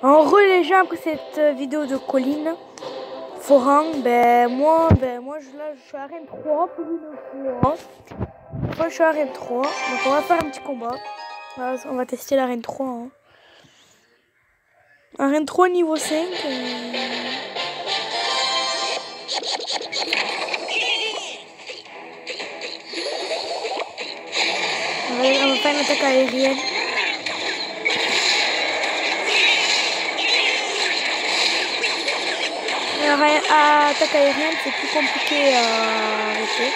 En gros les gens, après cette vidéo de Colline Foran, moi je suis à Arène 3 pour une fois. Moi je suis à Arène 3, donc on va faire un petit combat. On va tester l'arène 3. Hein. Arène 3 niveau 5. On va faire une attaque aérienne. Attaque aérienne, c'est plus compliqué à arrêter.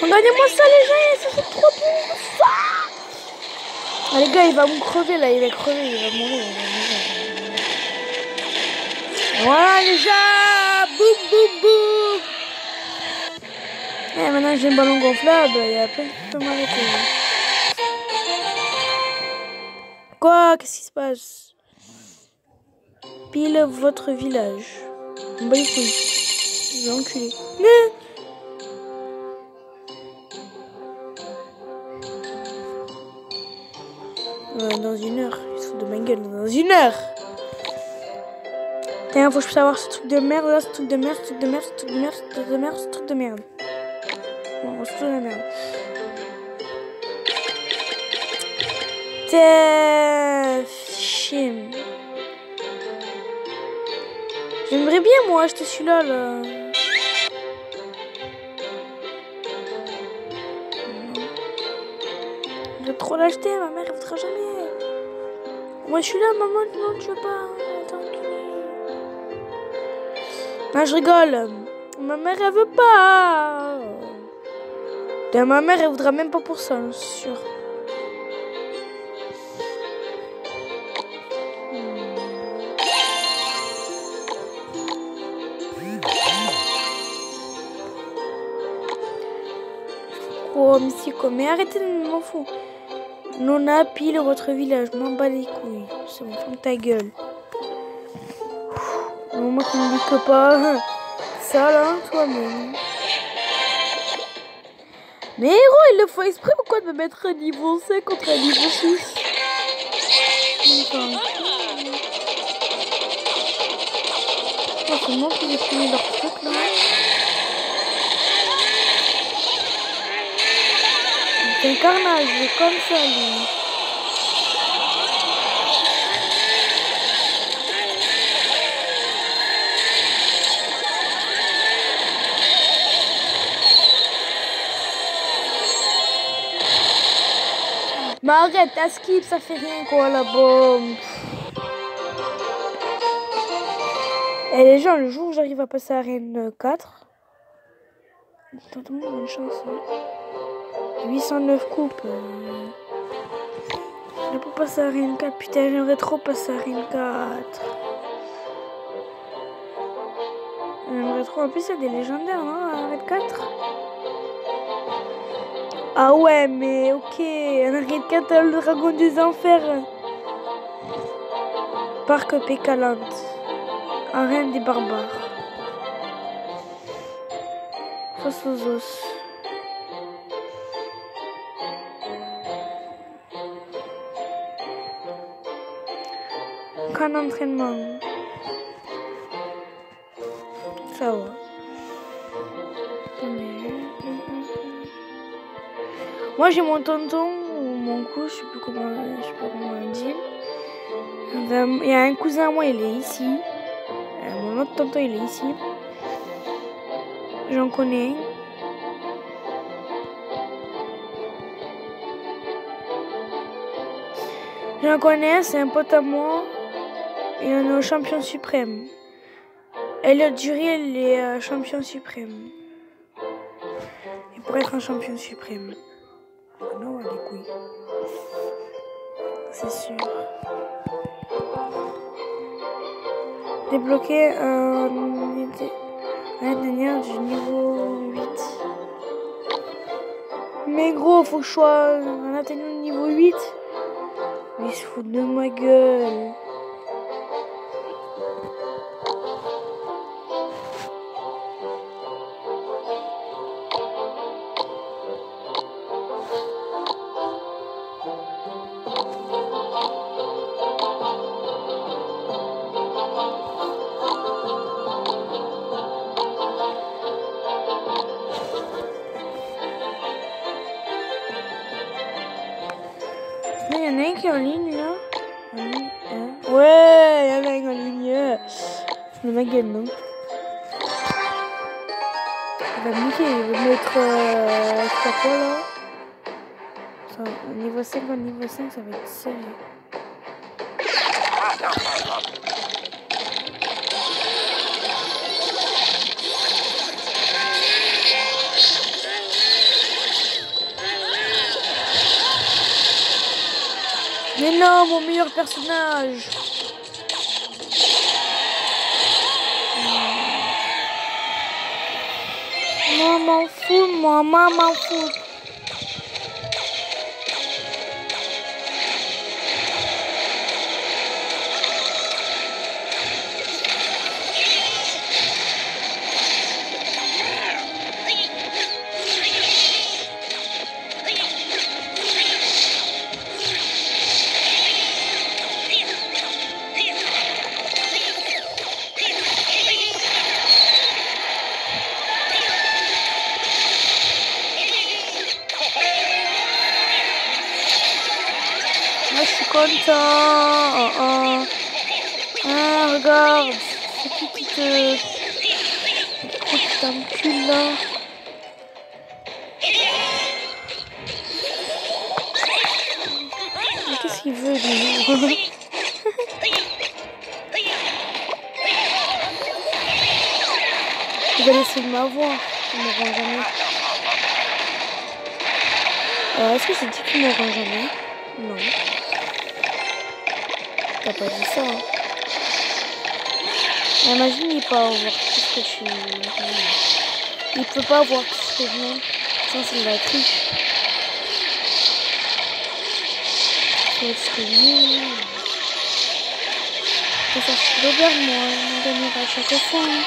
Regardez-moi ça les gens, ça fait trop bon ça. Ah les gars, il va me crever là, il va crever, il va mourir. Voilà les gens, boum boum boum. Et maintenant j'ai un ballon gonflable, il y a plein de temps m'arrêter. Quoi? Qu'est-ce qui se passe? Pile votre village. On bat les couilles. Je vais enculer. Dans une heure, il se fout de ma gueule, dans une heure. Tiens, faut que je savoir ce truc de merde là, ce truc de merde, ce truc de merde, ce truc de merde, ce truc de merde, ce truc de merde. Bon, ce truc de merde. T'es chim. J'aimerais bien moi acheter celui-là là. Je vais trop l'acheter, ma mère elle voudra jamais. Moi je suis là, maman, non tu veux pas. Attends. Non je rigole. Ma mère elle veut pas. Ma mère elle voudra même pas pour ça, c'est sûr. Oh Mystico, mais arrêtez de m'en foutre. Nona pile votre village, m'en bats les couilles. C'est bon, ferme ta gueule. Moi qui me dis que pas ça là, toi-même. Mais héros, il le fait exprès, pourquoi de me mettre un niveau 5 contre un niveau 6? Enfin. Oh, c'est moi qui vais finir leur truc là. C'est un carnage, comme ça lui. Mais arrête, à skip, ça fait rien quoi là-bas. Et les gens, le jour où j'arrive à passer à Arène 4, t'as tout le monde une chance. Hein. 809 coupes. Je peux passer à Arène 4, putain, j'aimerais trop passer à Arène 4. J'aimerais trop, en plus il y a des légendaires, non, à Arène 4. Ah ouais, mais ok, en Arène 4, le dragon des enfers. Parc Pécaland. Arène des barbares. Face aux os. Camp d'entraînement. Ça va. Moi j'ai mon tonton ou mon cou, je sais pas comment on dit. Il y a un cousin à moi, il est ici. Mon autre tonton, il est ici. J'en connais un. J'en connais un, c'est un pote à moi. Et on est au champion suprême. Elliot Dury, il est champion suprême. pour être un champion suprême. Non, les couilles. C'est sûr. Débloquer un dernier du niveau 8. Mais gros, faut que je sois un atteignant de niveau 8. Mais il se fout de ma gueule. Il y en a un qui est en ligne là. Ouais, il y en a un en ligne. Le mec gagne, non? Il va me niquer, il va mettre. C'est quoi là? Ça, niveau 5 en niveau 5, ça va être sérieux. Mais non, mon meilleur personnage. Moi, m'en fous, moi, m'en fous. Moi, je suis content. Ah, regarde. C'est qui t'encule là? Mais qu'est-ce qu'il veut, lui? Il va essayer de m'avoir. Il me rend jamais. Est-ce que c'est dit qu'il me rend jamais? Non. T'as pas dit ça, hein. Imagine, il peut avoir tout ce que tu... Il peut pas avoir tout ce que je mets. Ça, c'est de la triche. Ça va être ce que je mets. Ça, c'est Robert, moi. On gagnera à chaque fois. Hein.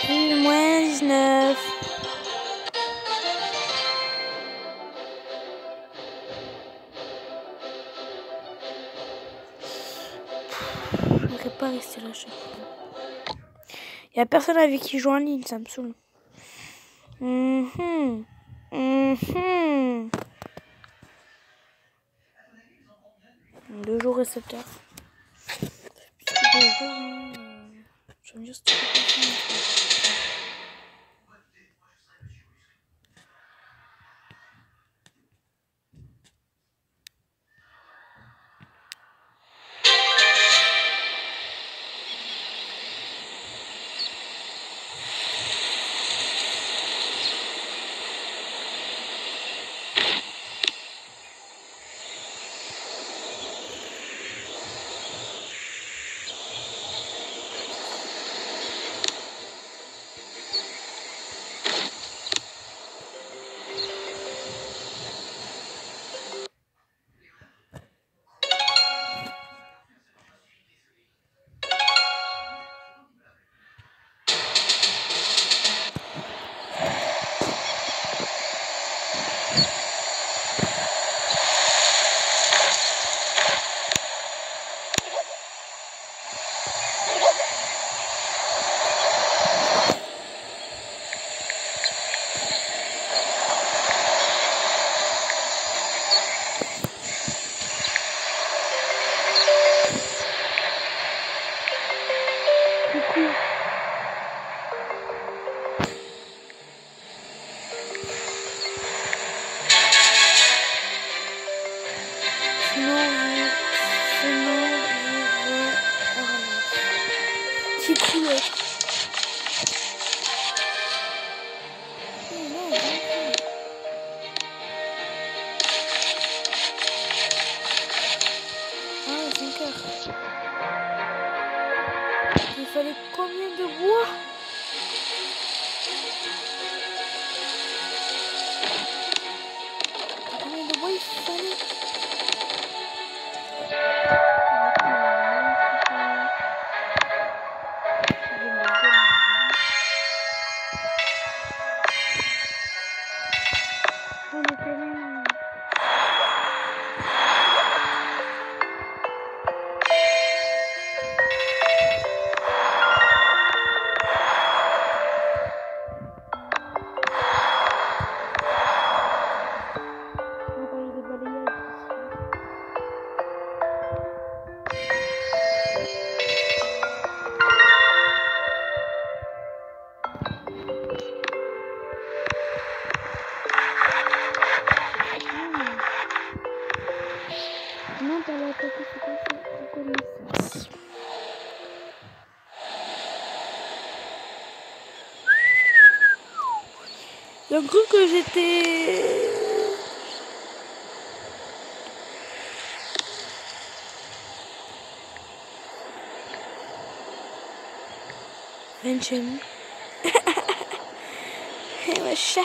Plus moins 19. Je ne voudrais pas rester là chaque fois. Il n'y a personne avec qui joue en ligne, ça me saoule. 2 jours et 7 heures. J'aime juste il fallait combien de bois? Combien de bois il fallait? Non, t'as la tête, c'est pas ça. Reconnaissance. J'ai cru que j'étais... Mention. Wesh.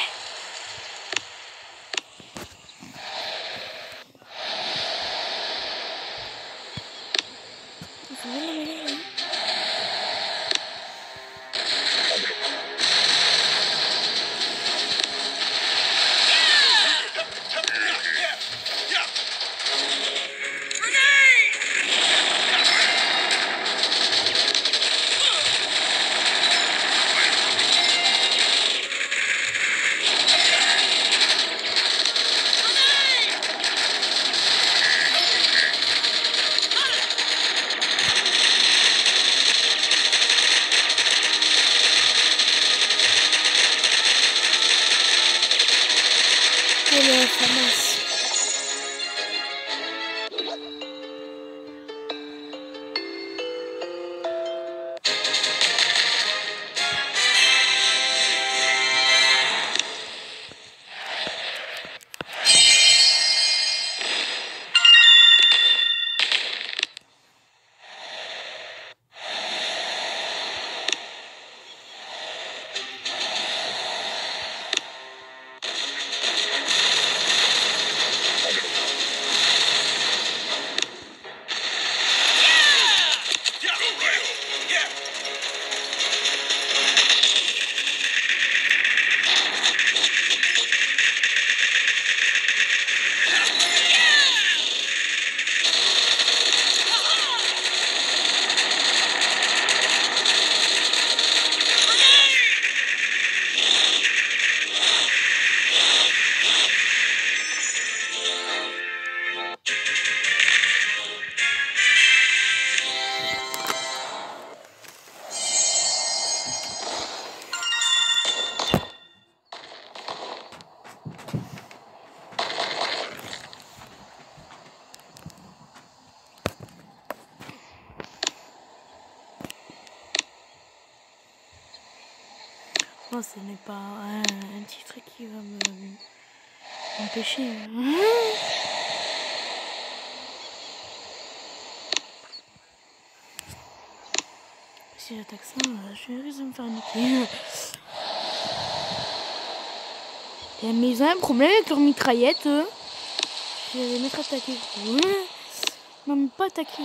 franchement, ce n'est pas un petit truc qui va m'empêcher. Si j'attaque ça, je risque de me faire niquer. Mais ils ont un problème avec leur mitraillette. Je vais les mettre attaquer. Non, pas attaquer,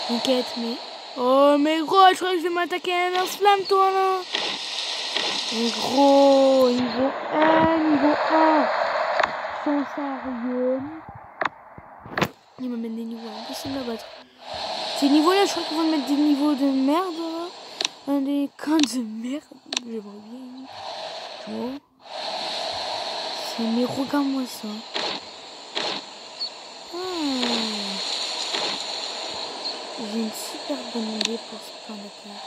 t'inquiète, mais... Oh, mais gros, je crois que je vais m'attaquer à un lance-flamme, toi, là. Mais gros, niveau 1. Sans sérieux. Ils me mettent des niveaux impossibles à battre. Ces niveaux-là, je crois qu'ils vont mettre des niveaux de merde, là. Des camps de merde. J'aimerais bien. Oh. Mais regarde-moi ça. J'ai une super bonne idée pour ce plan d'attaque.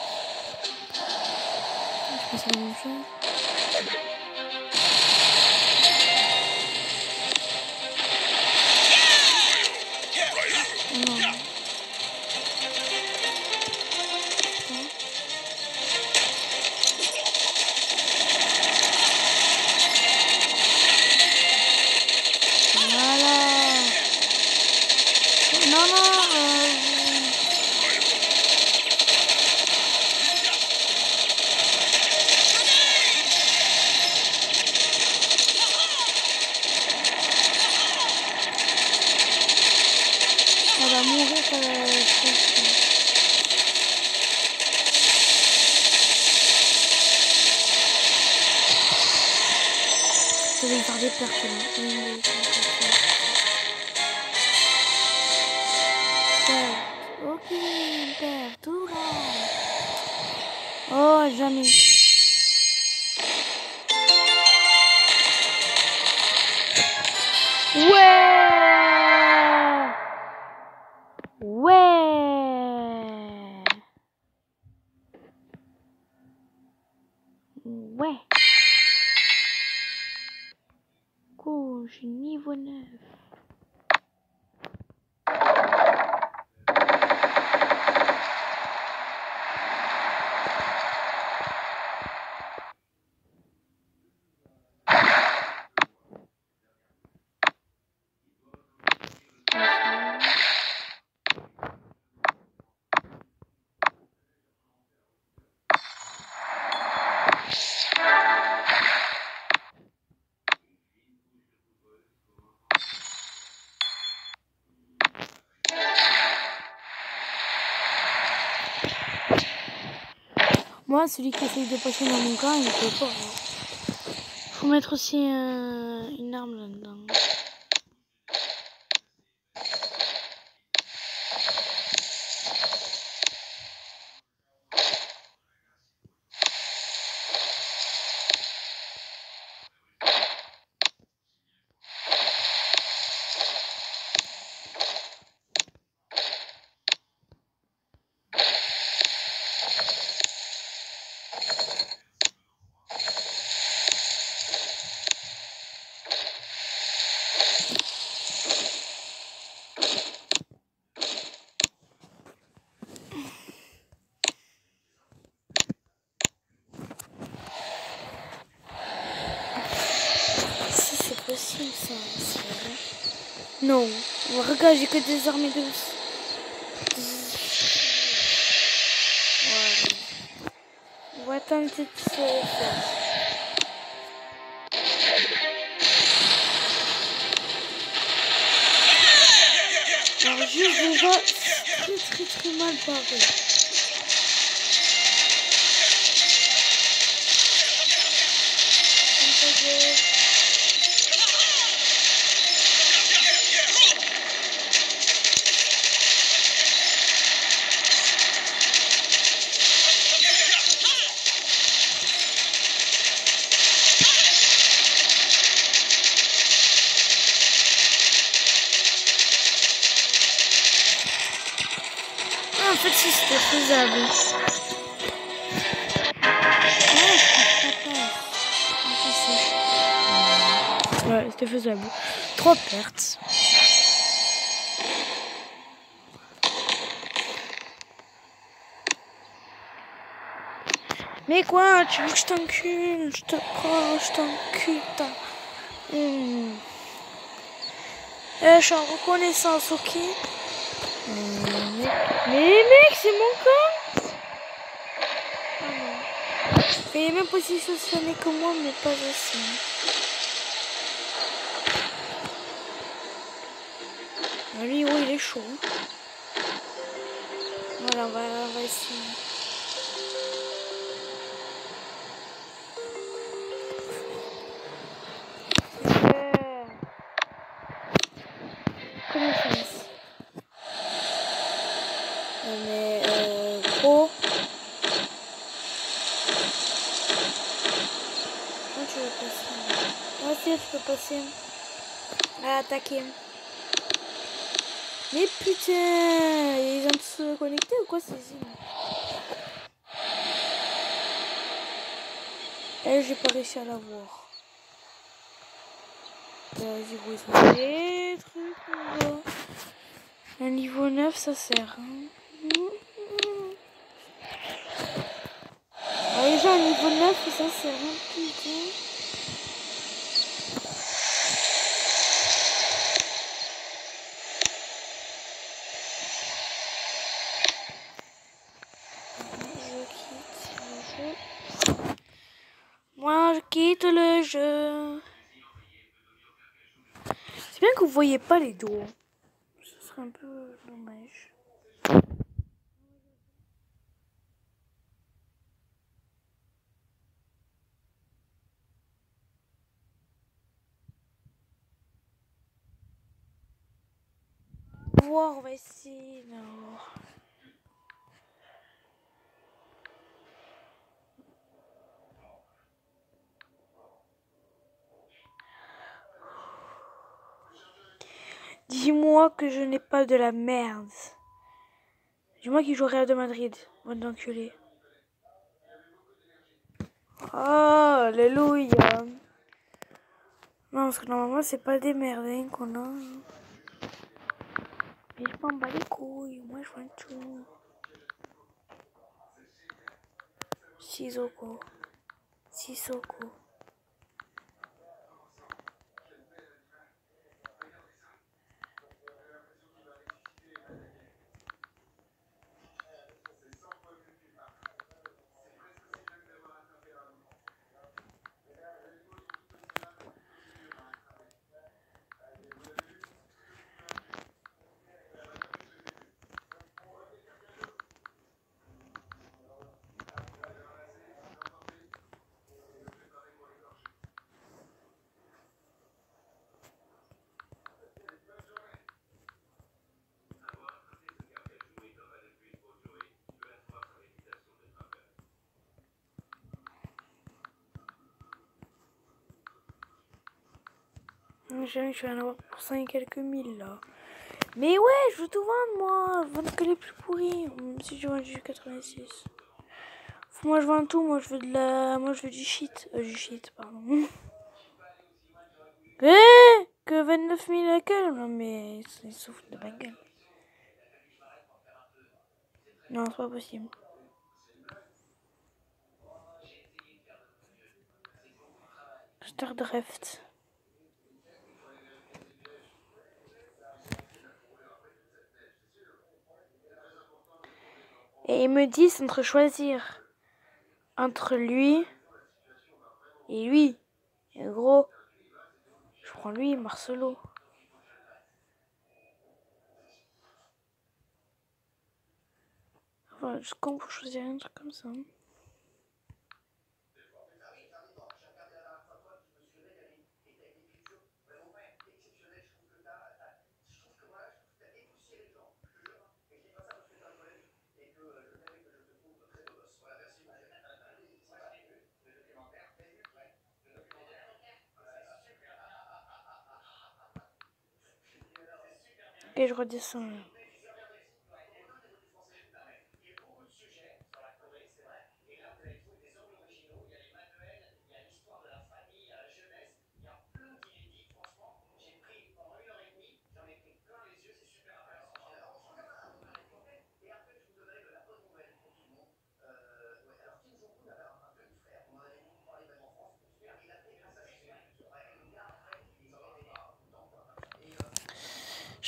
Je pense à la même chose. Non. Elle va mourir je vais faire des pertes là. Ok, perte, tout là. Oh, jamais. Ouais. Cool, je suis niveau 9. Moi, celui qui essaye de passer dans mon camp, il ne peut pas. Faut mettre aussi une arme là-dedans. Possible ça, c'est vrai. Non, regarde, j'ai que des armées de... Ouais. On va tenter de se faire. Alors juste déjà, très mal paré. En fait, si c'était faisable. Ouais, c'était faisable. 3 pertes. Mais quoi, tu veux que je t'encule? Je te prends, je t'encule. Je suis en reconnaissance, ok? Mais mec, c'est mon camp. Ah non. Il est même positionné que moi, mais pas assez. Lui, oui, il est chaud. Voilà, on va essayer. Connaissance. Mais gros. Comment tu veux passer? Moi aussi, tu peux passer. À attaquer. Mais putain, ils ont se connecter ou quoi ces îles? Et j'ai pas réussi à l'avoir. Vas-y, gros, ils sont des trucs là. Un niveau 9, ça sert. Ah, déjà, un niveau 9, ça sert. Putain. Moi, je quitte le jeu. C'est bien que vous voyez pas les dos. Ce serait un peu dommage. On va essayer. Non. Dis-moi que je n'ai pas de la merde. Dis-moi qu'il joue au Real de Madrid. Bonne d'enculé. Oh, alléluia. Non, parce que normalement, c'est pas des merdes hein, qu'on a. Mais je m'en bats les couilles. Moi, je vois tout. Sissoko. Sissoko. Je vais en avoir pour 5 et quelques mille là. Mais ouais, je veux tout vendre moi. Vendre que les plus pourris. Même si je vends du 86. Moi je vends tout, moi je veux de la. Moi je veux du shit. Du shit, pardon. Que 29 000 à quel? Non mais ils se foutent de ma gueule. Non, c'est pas possible. Stardrift. Et ils me disent entre choisir entre lui et lui. Et gros, je prends lui, Marcelo. Enfin, je compte pour choisir un truc comme ça. Et je redescends là.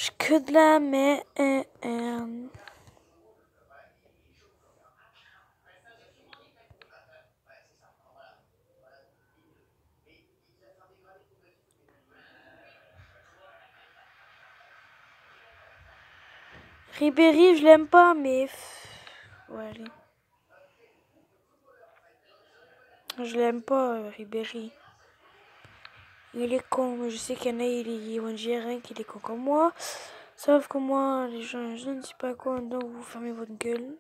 match que de la merde. Ribéry, je l'aime pas, mais... Ouais, allez. Je l'aime pas, Ribéry. Il est con, mais je sais qu'il y en a, ils vont dire rien qu'il est con comme moi. Sauf que moi, les gens, je ne sais pas quoi, donc vous fermez votre gueule.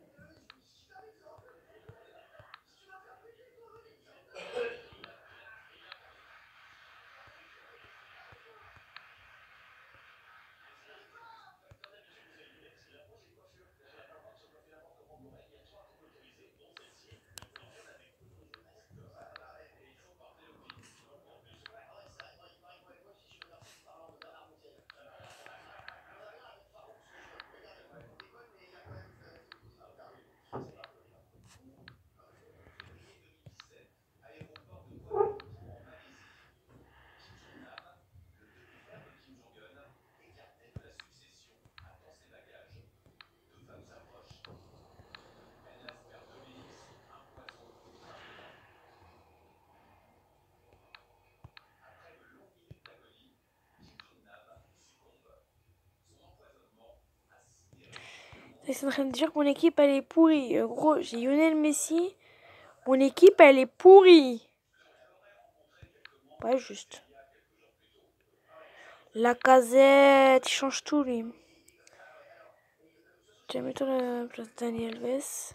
C'est en train de dire que mon équipe, elle est pourrie. Gros, j'ai Lionel Messi. Mon équipe, elle est pourrie. Pas juste. Lacazette, il change tout, lui. Tiens, mets-toi à la place de Dani Alves.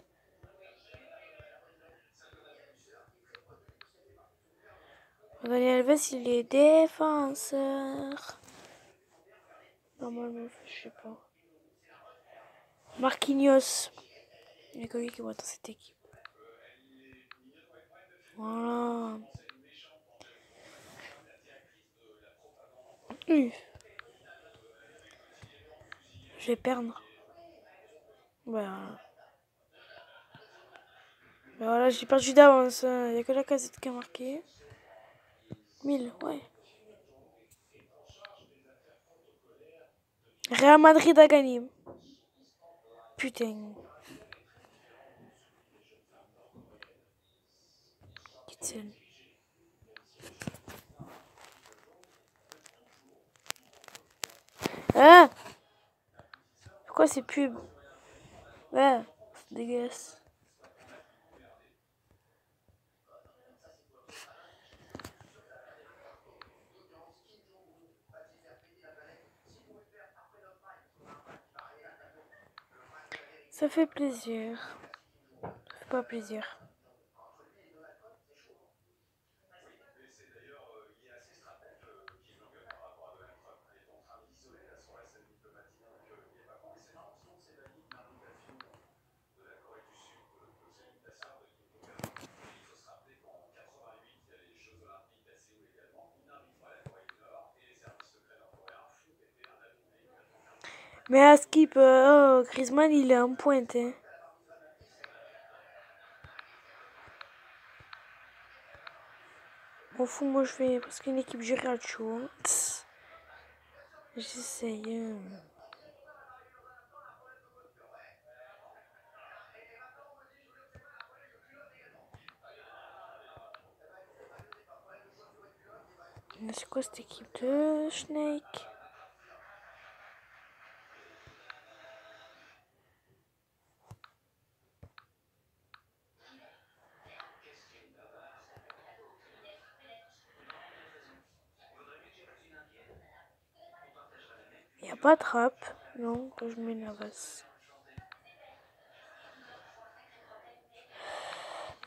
Dani Alves, il est défenseur. Normalement, je sais pas. Marquinhos. Il y a que lui qui va dans cette équipe. Voilà. Je vais perdre. Voilà. Voilà, j'ai perdu d'avance. Il n'y a que la casette qui a marqué. 1000, ouais. Real Madrid a gagné. Putain. Kitsen. Ah! Pourquoi c'est pub? Ouais, c'est dégueulasse. Ça fait plaisir. Ça fait pas plaisir. Mais à Skip, Griezmann, il est en pointe. Hein. M'en fous, moi je fais parce qu'une équipe du Real chaud. J'essaye. C'est quoi cette équipe de Snake? Il n'y a pas de trappe. Non, quand je mets la base.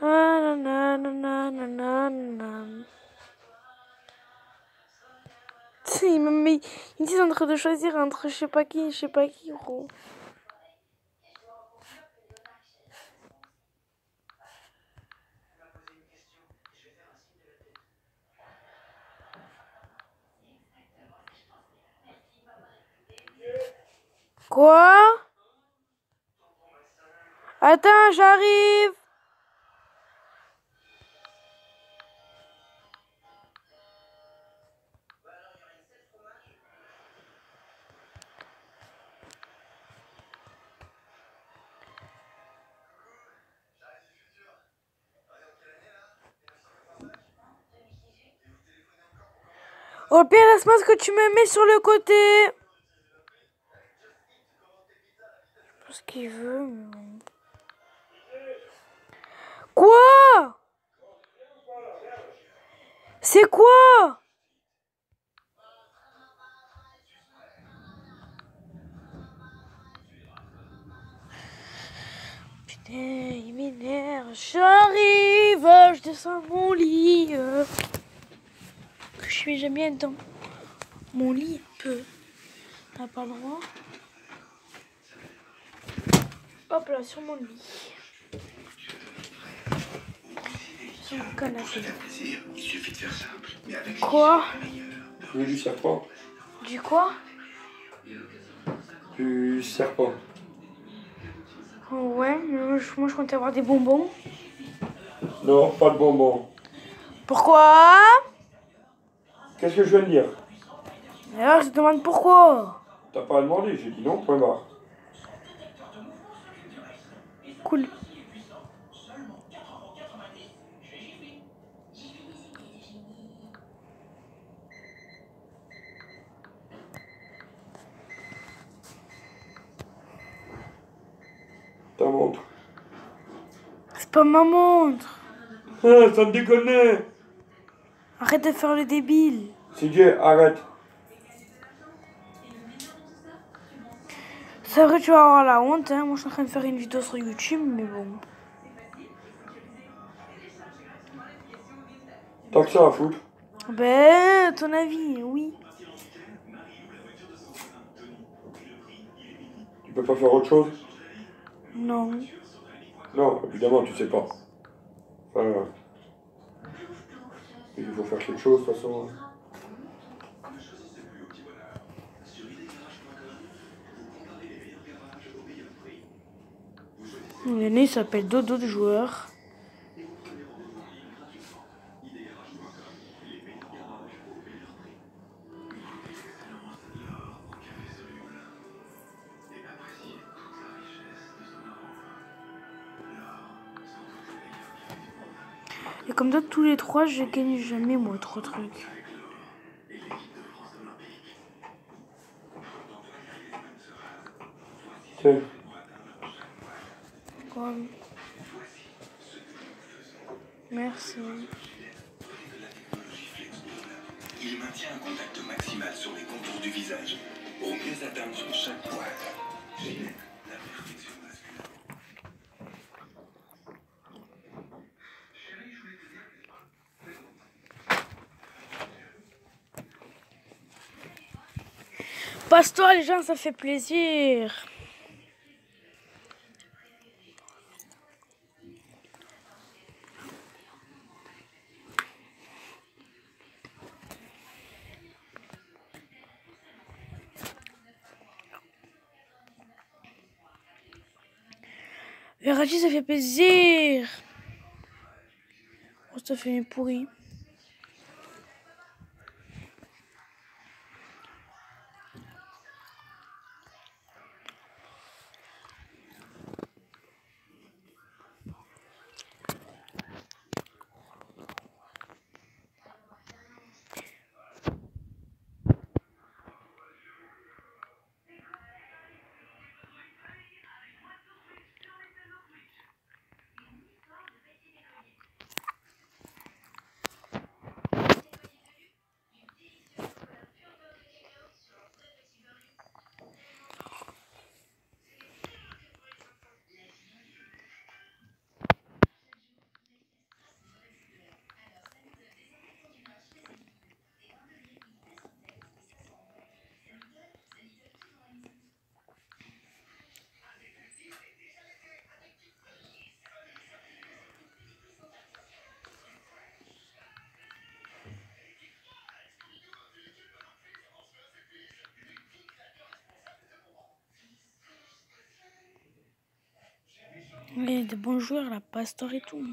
Ah, il me dit en train de choisir entre je sais pas qui, gros. Quoi? Attends, j'arrive. Au pire, laisse-moi ce que tu me mets sur le côté. Je sais pas ce qu'il veut. Mais... Quoi? C'est quoi? Putain, il m'énerve. J'arrive, je descends de mon lit. Je suis jamais dans mon lit un peu. T'as pas le droit. Hop là, sur mon lit. Sur le canapé. Quoi? Du serpent. Du quoi? Du serpent. Ouais, moi je comptais avoir des bonbons. Non, pas de bonbons. Pourquoi? Qu'est-ce que je viens de dire? Alors je te demande pourquoi. T'as pas demandé, j'ai dit non, point barre. Cool. Ta montre. C'est pas ma montre. Ah, ça me déconne. Arrête de faire le débile. CJ, arrête. C'est vrai, tu vas avoir la honte. Hein. Moi, je suis en train de faire une vidéo sur YouTube, mais bon. T'as que ça à foutre. Ben, ton avis, oui. Tu peux pas faire autre chose? Non. Non, évidemment, tu sais pas. Enfin, il faut faire quelque chose, de toute façon. L'aîné s'appelle Dodo de joueur. Et comme ça, tous les trois, je gagne jamais, moi, trois trucs. Tiens. Quoi? Merci. Il maintient un contact maximal sur les contours du visage pour mieux atteindre chaque poil. Ginette, la perfection masculine. Passe-toi, les gens, ça fait plaisir. Vérati, ça fait plaisir. Oh, ça fait une pourrie. Il y a de bons joueurs, la Pastor et tout.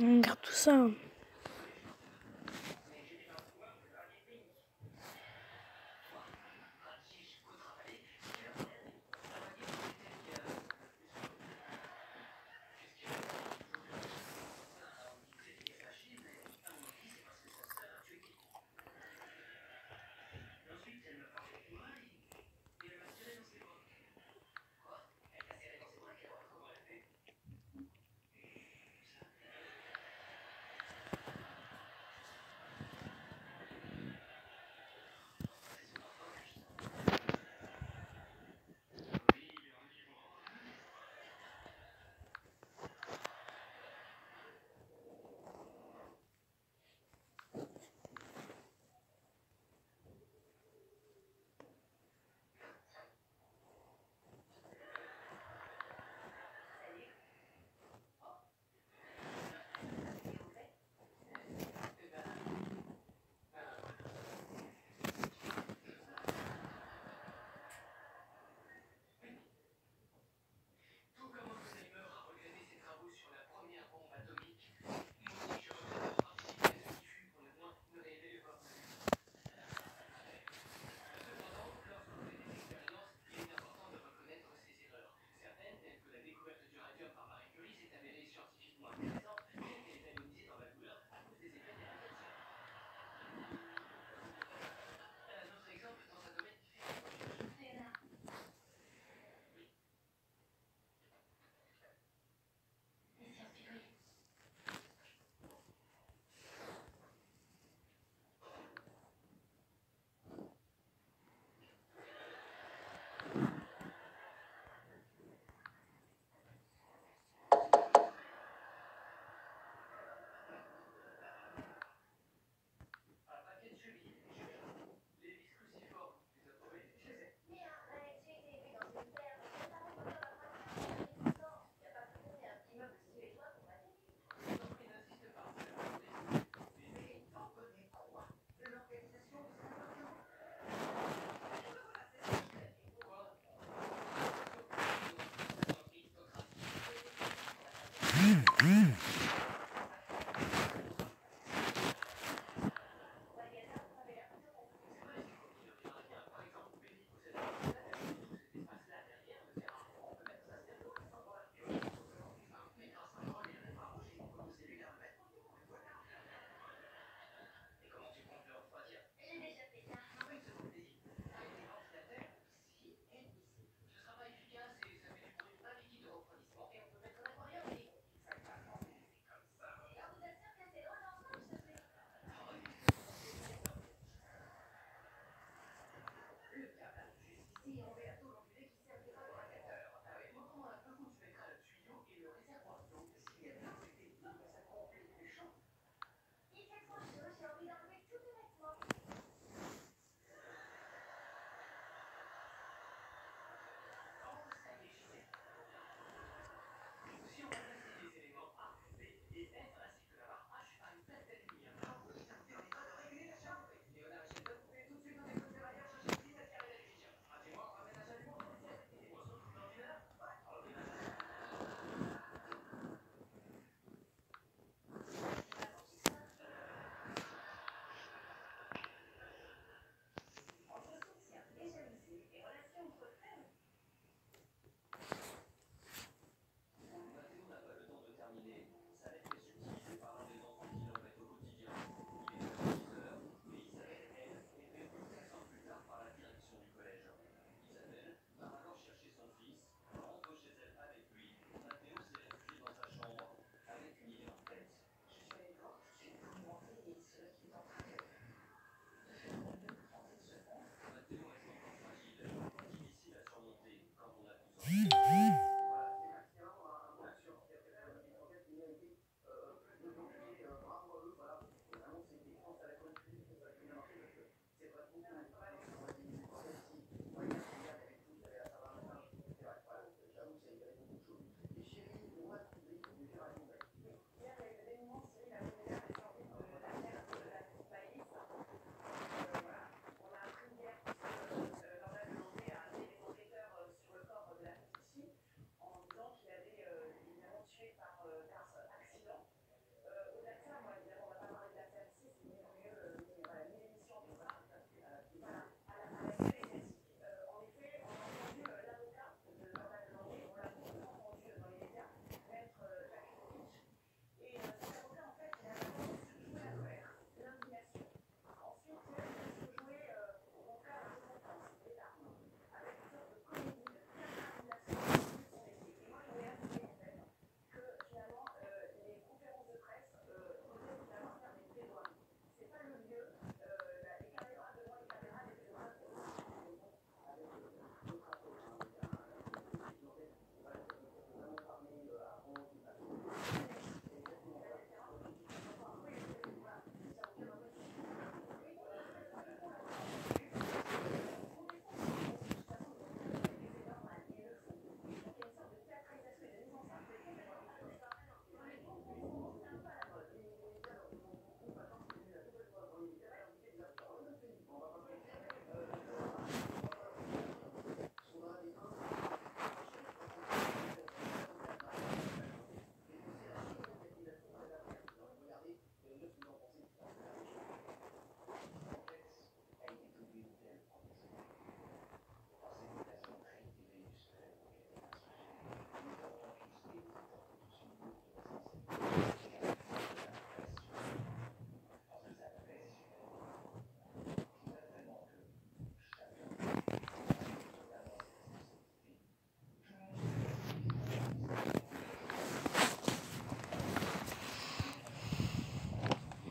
Regarde tout ça.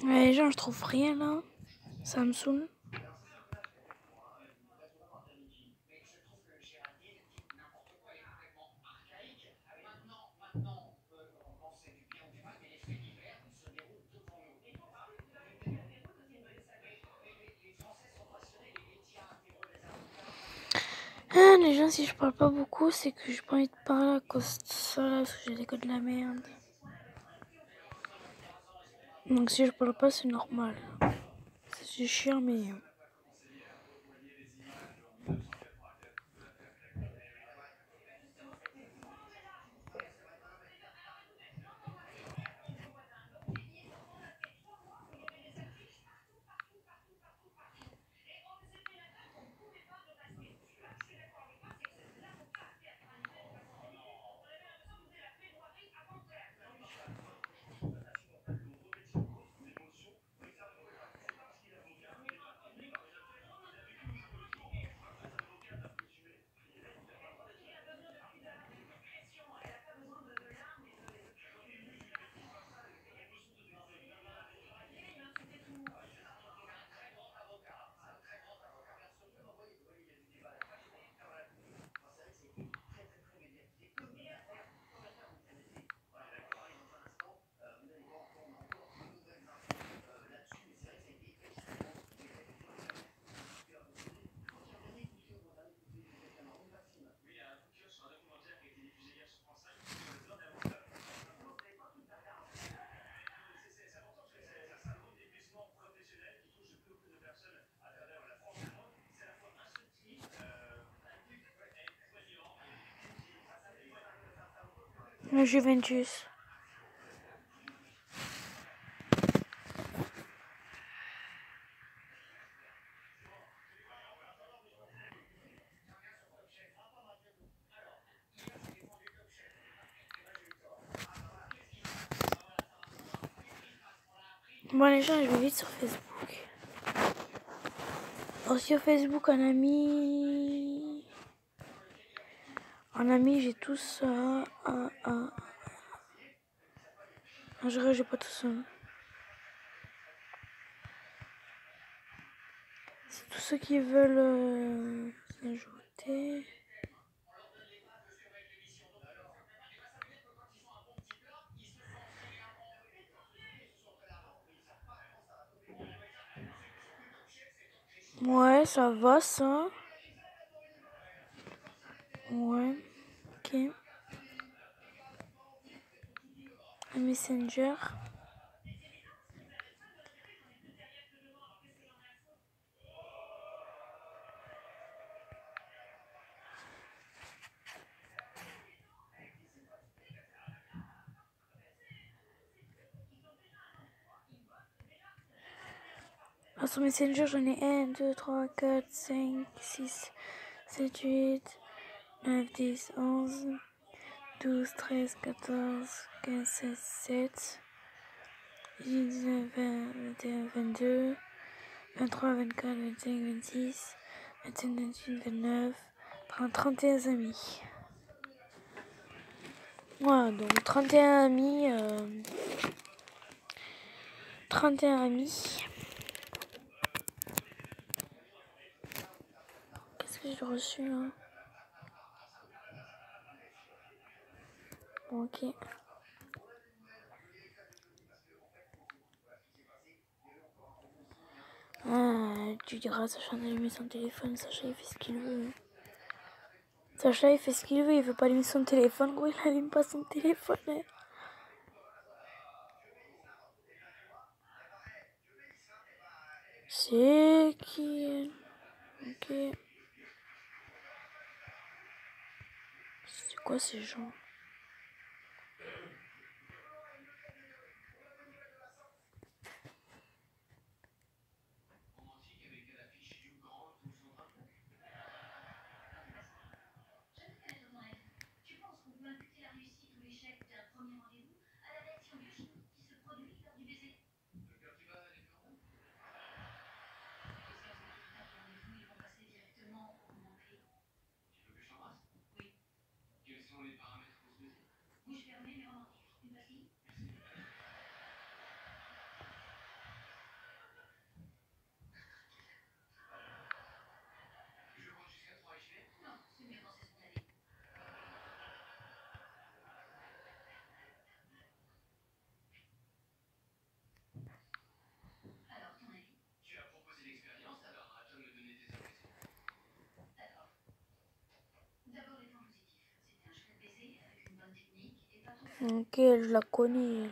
Ouais, les gens, je trouve rien là. Ça me saoule. Ah, les gens, si je parle pas beaucoup, c'est que j'ai pas envie de parler à cause de ça là, parce que j'ai des codes de la merde. Donc si je parle pas, c'est normal. C'est chiant, mais... La Juventus. Bon les gens, je vais vite sur Facebook. Alors sur Facebook, en ami, j'ai tout ça. En vrai, j'ai pas tout ça. C'est tous ceux qui veulent s'ajouter. Ouais, ça va ça. Ouais, ok. Un Messenger. Ah, sur Messenger, j'en ai 1, 2, 3, 4, 5, 6, 7, 8, 9, 10, 11, 12, 13, 14, 15, 16, 17, 19, 20, 21, 22, 23, 24, 25, 26, 27, 28, 29, 30, 31 amis. Voilà, donc 31 amis. 31 amis. Qu'est-ce que j'ai reçu là? Bon, ok. Ah, tu diras à Sacha d'allumer son téléphone. Sacha il fait ce qu'il veut. Sacha il fait ce qu'il veut. Il veut pas allumer son téléphone. Gros, il allume pas son téléphone. Hein. C'est qui? Ok. C'est quoi ces gens? Quels sont les paramètres Ok, je la connais.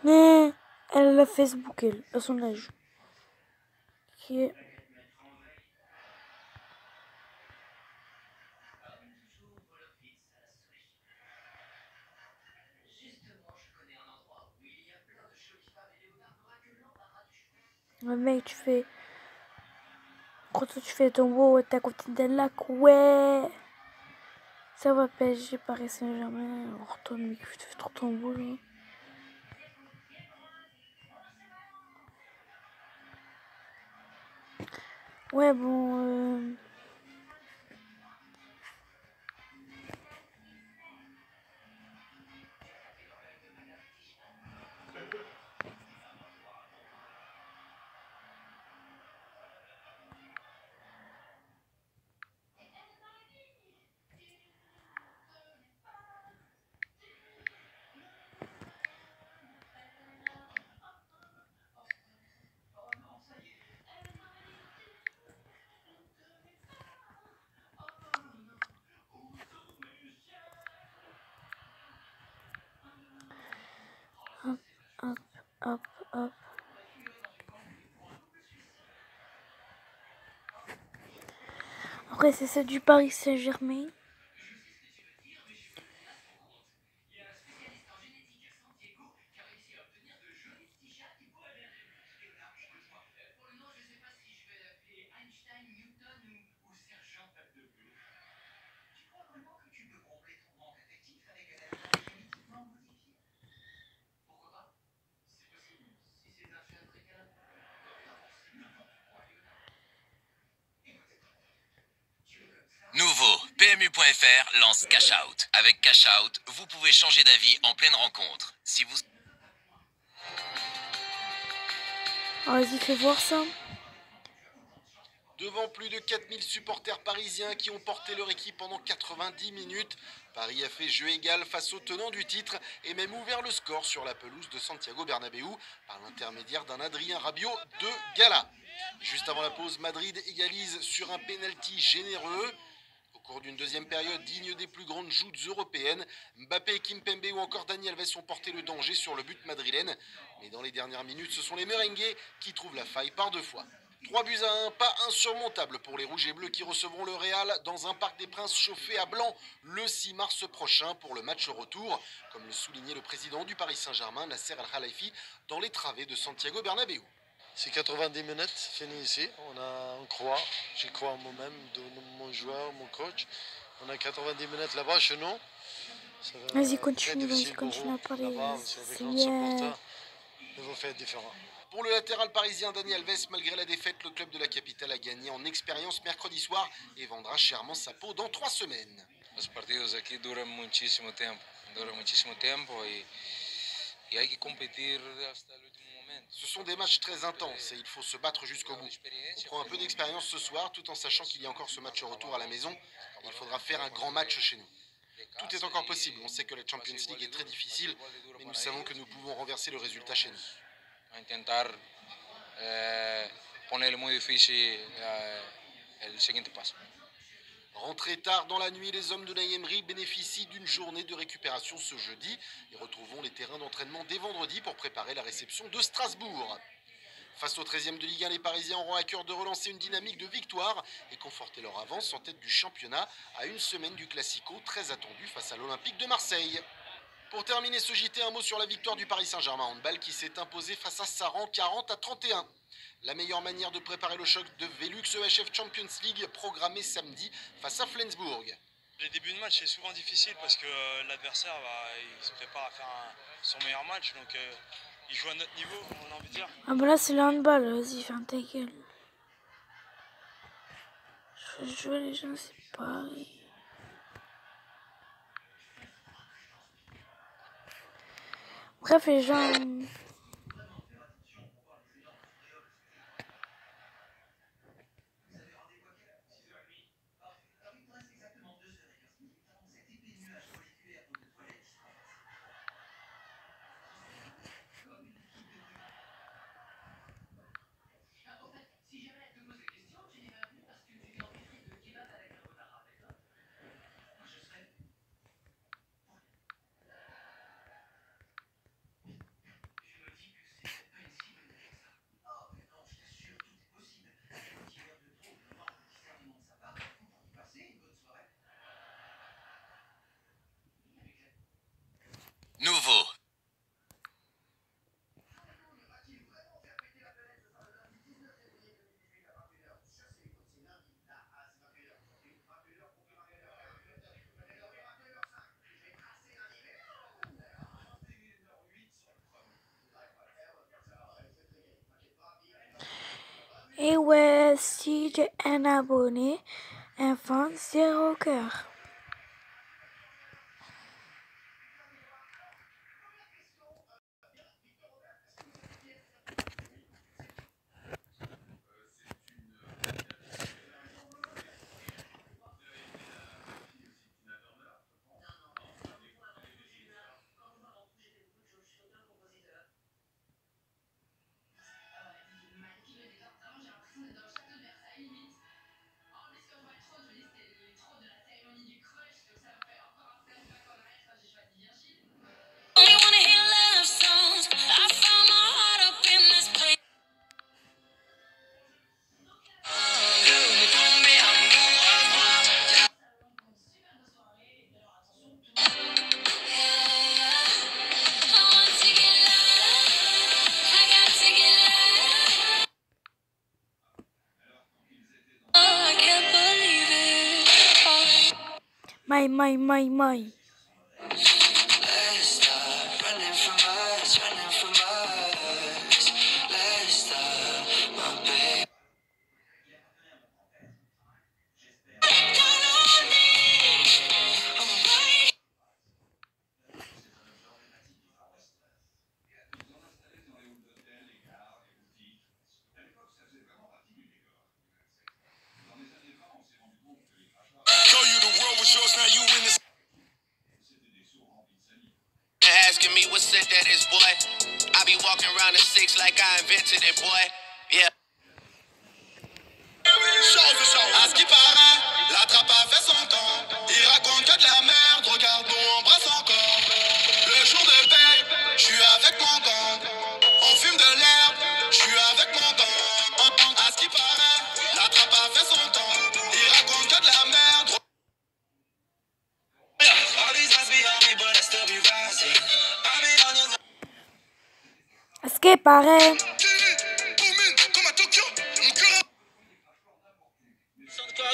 Mais elle a Facebook, elle, à son âge. Ok. Ouais, mec, tu fais. Quand tu fais ton beau, t'es à côté d'un lac, ouais. Ça va, PSG, Paris Saint-Germain. On retourne, mec, tu fais trop ton beau, là. Ouais, bon. Hop, hop, hop, hop. Après, c'est ça du Paris Saint-Germain. Nouveau, PMU.fr lance Cash Out. Avec Cash Out, vous pouvez changer d'avis en pleine rencontre. Si vous... Ah, vas-y, fais voir ça. Devant plus de 4000 supporters parisiens qui ont porté leur équipe pendant 90 minutes, Paris a fait jeu égal face au tenant du titre et même ouvert le score sur la pelouse de Santiago Bernabéu par l'intermédiaire d'un Adrien Rabiot de gala. Juste avant la pause, Madrid égalise sur un pénalty généreux. Au cours d'une deuxième période digne des plus grandes joutes européennes, Mbappé, Kimpembe ou encore Dani Alves ont porté le danger sur le but madrilène. Mais dans les dernières minutes, ce sont les merengues qui trouvent la faille par deux fois. 3-1, pas insurmontable pour les Rouges et Bleus qui recevront le Real dans un Parc des Princes chauffé à blanc le 6 mars prochain pour le match retour, comme le soulignait le président du Paris Saint-Germain, Nasser Al-Khelaifi, dans les travées de Santiago Bernabéu. C'est 90 minutes fini ici. On croit, j'y crois en moi-même, de mon joueur, mon coach. On a 90 minutes là-bas chez nous. Vas-y, continue à parler. Là-bas, aussi avec C'est notre bien. supporter, nous allons faire différent. Pour le latéral parisien Dani Alves, malgré la défaite, le club de la capitale a gagné en expérience mercredi soir et vendra chèrement sa peau dans 3 semaines. Los partidos aquí duran muchísimo tiempo y hay que competir hasta el último momento. Ce sont des matchs très intenses et il faut se battre jusqu'au bout. On prend un peu d'expérience ce soir tout en sachant qu'il y a encore ce match retour à la maison. Et il faudra faire un grand match chez nous. Tout est encore possible. On sait que la Champions League est très difficile, mais nous savons que nous pouvons renverser le résultat chez nous. Intentar ponerle muy difícil el siguiente paso. Rentrés tard dans la nuit, les hommes de Unai Emery bénéficient d'une journée de récupération ce jeudi et retrouvons les terrains d'entraînement dès vendredi pour préparer la réception de Strasbourg. Face au 13e de Ligue 1, les Parisiens auront à cœur de relancer une dynamique de victoire et conforter leur avance en tête du championnat à une semaine du Classico très attendu face à l'Olympique de Marseille. Pour terminer ce JT, un mot sur la victoire du Paris Saint-Germain handball qui s'est imposé face à Saran 40-31. La meilleure manière de préparer le choc de Velux EHF Champions League programmé samedi face à Flensburg. Les débuts de match c'est souvent difficile parce que l'adversaire il se prépare à faire son meilleur match, donc il joue à notre niveau, on a envie de dire. Ah bah là c'est le handball, vas-y ferme ta gueule. Je veux jouer les gens, c'est pareil. Bref les gens... Nouveau. Et ouais, si j'ai un abonné, un fan, 0 cœur. My. Asking me what scent that is, boy. I be walking around the 6 like I invented it, boy. Yeah. À ce qui paraît, la trappe a fait son temps. Il raconte que de la merde, regarde nous on brasse encore. Le jour de paye, je suis avec mon gang. On fume de l'herbe, je suis avec mon gang. À ce qui paraît, la trappe a fait son temps. Il raconte que de la merde. À ce qui paraît.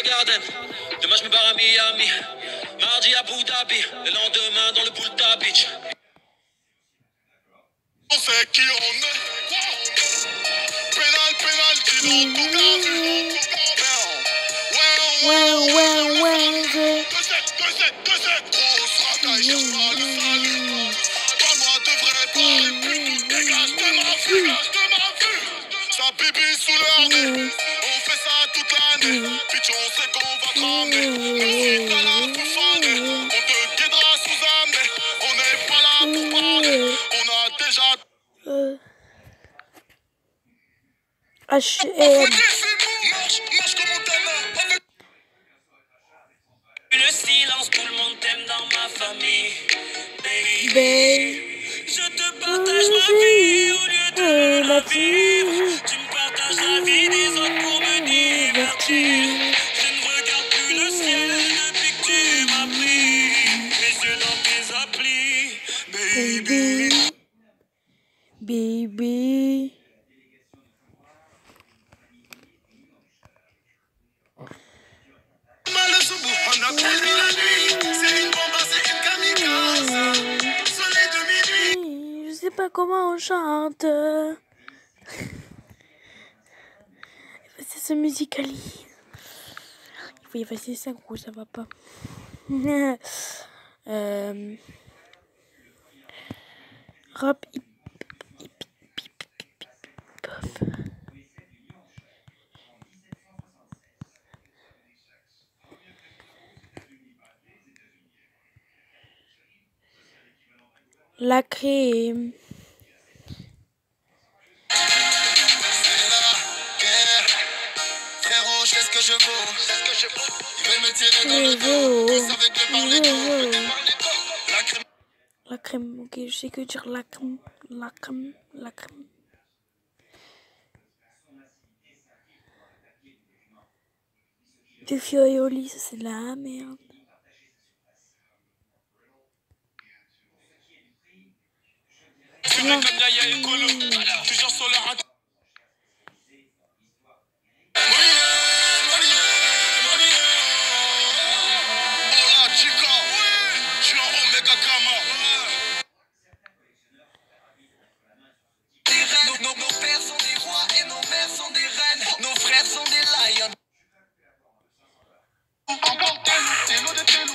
Garden. Demain je me barre à Miami, mardi à Abu Dhabi, le lendemain dans le Boulta Beach. On sait qui on est. Pénal, Ouais. cherche pas le salut. Parle-moi de vrai, pas les putes. Dégage de ma vue, dégage de ma vue. Ça bibi sous leur nez. On fait ça toute l'année. Bitch, on sait qu'on va te ramener. Même si t'as la profanée, on te guidera sous amener. On n'est pas là pour parler. On a déjà. H&M. Marche comme on t'aime. Le silence, tout le monde t'aime dans ma famille. Baby, Babe. je te partage ma vie au lieu de la vivre. Tu me partages la vie des autres pour me divertir. Je ne regarde plus le ciel depuis que tu m'as pris. Mes yeux dans tes applis, baby. Baby. Mal au bout, on a conduit la nuit. C'est une bombe, c'est une kamikaze. Soleil de minuit. Je sais pas comment on chante. Effacer ce musicali. Il faut y effacer 5 roues, ça va pas. Rap hip hop. La crème. Frérot, je fais ce que je vaux. Ils veulent me tirer dans le dos. Ils savaient que par les dos. La crème. La crème, ok, je sais que dire la crème. La crème, la crème. Du fiorioli, ça c'est de la merde. Tu veux comme Yaya et Colo. Toujours sur leur rack. Hola, chica. Je suis en Omega Gamma. Nos pères sont des rois et nos mères sont des reines. Nos frères sont des lions. Encore Télo de Télo.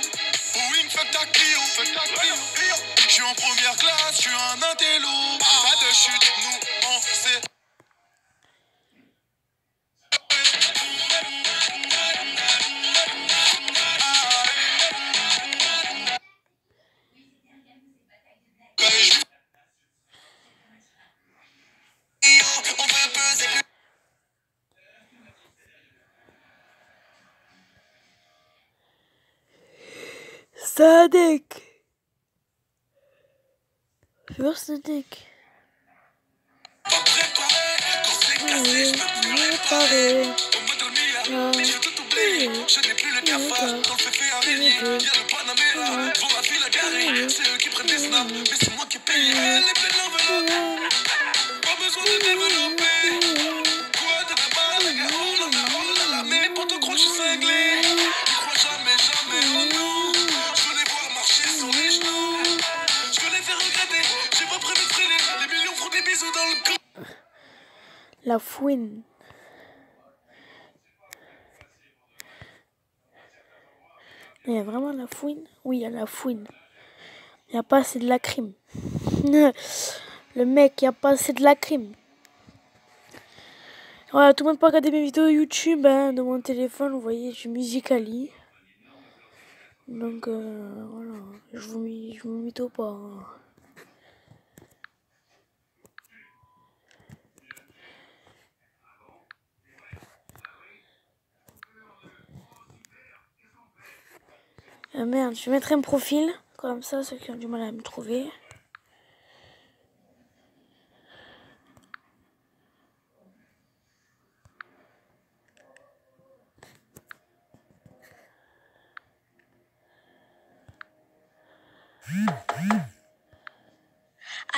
Oui, me fait ta Clio. Je suis en première classe, je suis un intello. Pas de chute, nous, on sait. On veut peser plus. Sadek. Pur Sadek. Pas préparé, quand c'est cassé, je peux plus réparer. On me donne mais j'ai tout oublié. Je n'ai plus le cafard, dans le féfé araignée. Y'a le Panamera, devant la file à garer. C'est eux qui prennent des snaps, mais c'est moi qui paye. Les pleines l'enveloppe, pas besoin de développer. Quoi de mal, les gars, oh là là, mais pour te croire, je suis cinglé. Ils croient jamais, jamais en nous. Je veux les voir marcher sur les genoux. Je veux les faire regretter, j'ai pas prévu de freiner. Les millions font des bisous dans le cou. La fouine. Il y a vraiment la fouine? Oui, il y a la fouine. Il n'y a pas assez de la crime. Le mec, il n'y a pas assez de la crime. Voilà, tout le monde peut regarder mes vidéos YouTube hein, de mon téléphone. Vous voyez, je suis Musicali. Donc, voilà. Je vous mytho pas. Hein. Merde, je vais mettre un profil, comme ça, ceux qui ont du mal à me trouver.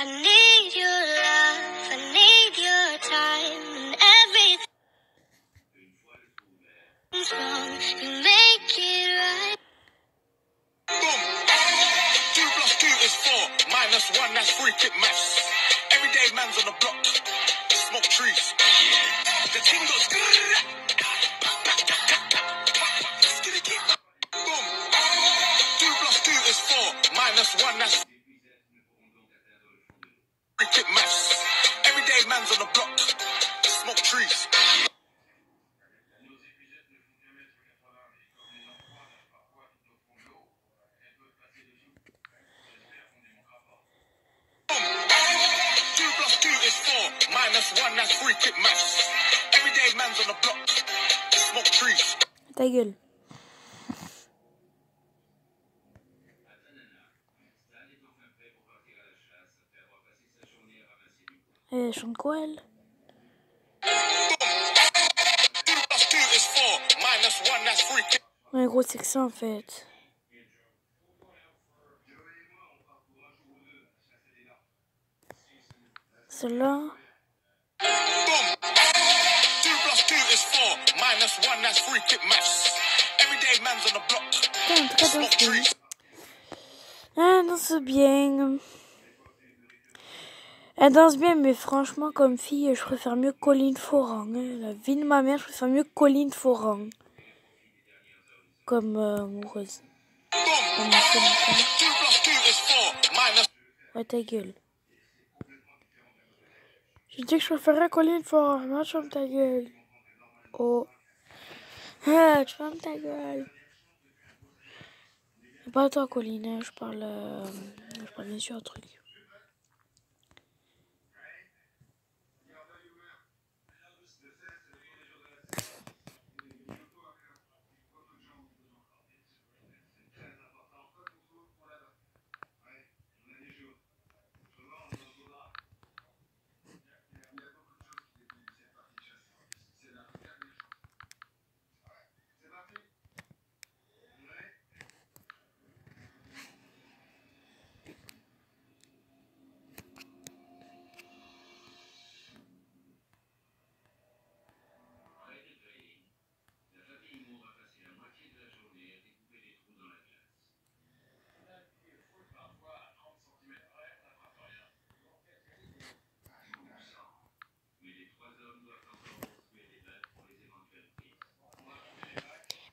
I need your love, I need your time, and everything's wrong, you make it right. Boom. 2 plus 2 is 4. Minus 1, that's free kick maths. Everyday man's on the block. Smoke trees. The ting goes. Boom. 2 plus 2 is 4. Minus man's on the block, smoke trees. Two plus two is four, minus one, that's three, quick maths. Everyday man's on the block, smoke trees. Ta gueule. Elle chante quoi, elle? Ouais, gros, c'est que ça, en fait. Celle-là. Putain, très bien. Elle danse bien. Elle danse bien, mais franchement, comme fille, je préfère mieux Colline Forran. Hein. La vie de ma mère, je préfère mieux Colline Forran. Comme amoureuse. Ouais, ta gueule. J'ai dit que je préférais Colline Forran. Moi, je ferme ta gueule. Oh. Ah, tu fermes ta gueule. Pas toi, Colline. Hein. Je parle bien sûr un truc.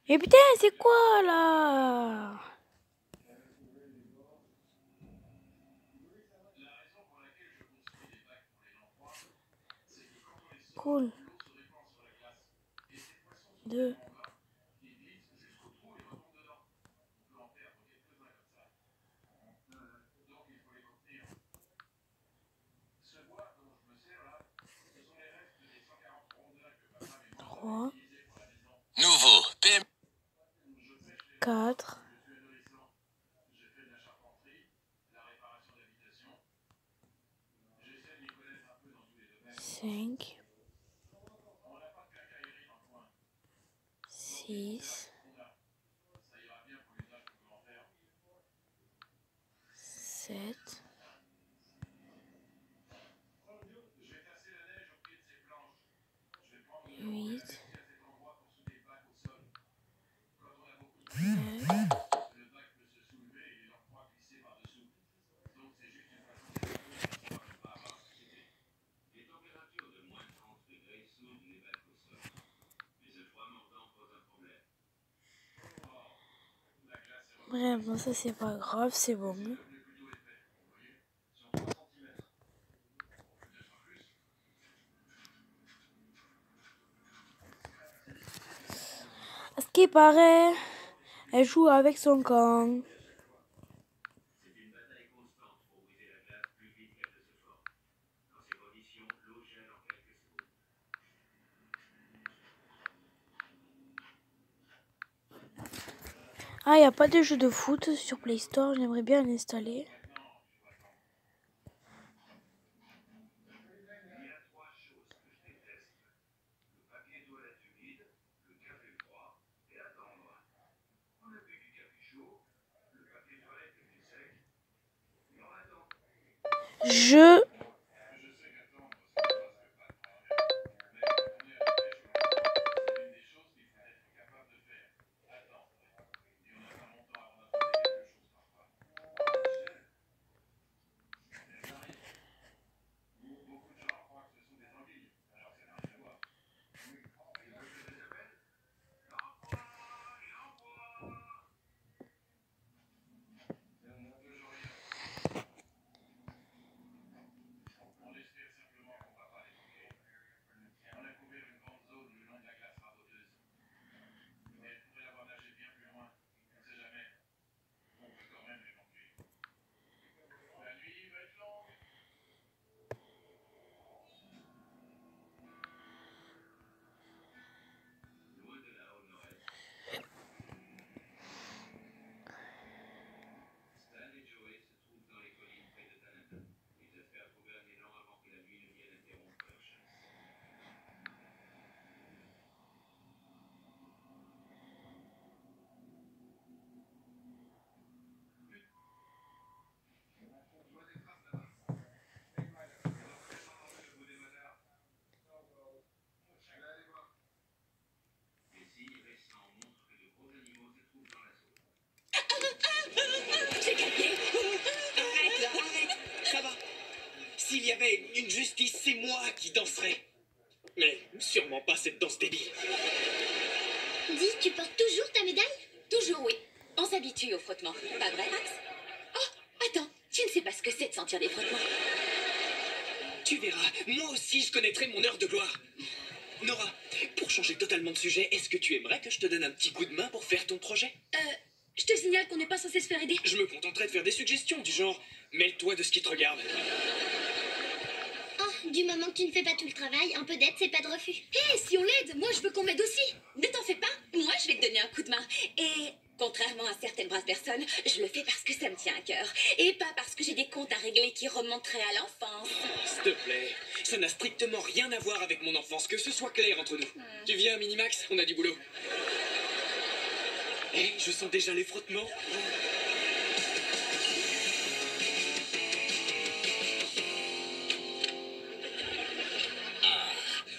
Mais putain, c'est quoi là? Cool. 2. Nouveau, PM. 4. 5. 6. 7. 8. 9. 10. Bref, bon, ça c'est pas grave, c'est bon. À ce qui paraît, elle joue avec son camp. Ah, il n'y a pas de jeu de foot sur Play Store, j'aimerais bien l'installer. S'il y avait une justice, c'est moi qui danserais. Mais sûrement pas cette danse débile. Dis, tu portes toujours ta médaille? Toujours oui. On s'habitue au frottement. Pas vrai, Max? Oh, attends, tu ne sais pas ce que c'est de sentir des frottements. Tu verras, moi aussi je connaîtrai mon heure de gloire. Nora, pour changer totalement de sujet, est-ce que tu aimerais que je te donne un petit coup de main pour faire ton projet? Je te signale qu'on n'est pas censé se faire aider. Je me contenterai de faire des suggestions du genre « mêle-toi de ce qui te regarde ». Oh, du moment que tu ne fais pas tout le travail, un peu d'aide, c'est pas de refus. Hé, si on l'aide, moi je veux qu'on m'aide aussi. Ne t'en fais pas, moi je vais te donner un coup de main. Et contrairement à certaines braves personnes, je le fais parce que ça me tient à cœur. Et pas parce que j'ai des comptes à régler qui remonteraient à l'enfance. S'il te plaît, ça n'a strictement rien à voir avec mon enfance, que ce soit clair entre nous. Tu viens, Minimax, on a du boulot. Hé, je sens déjà les frottements.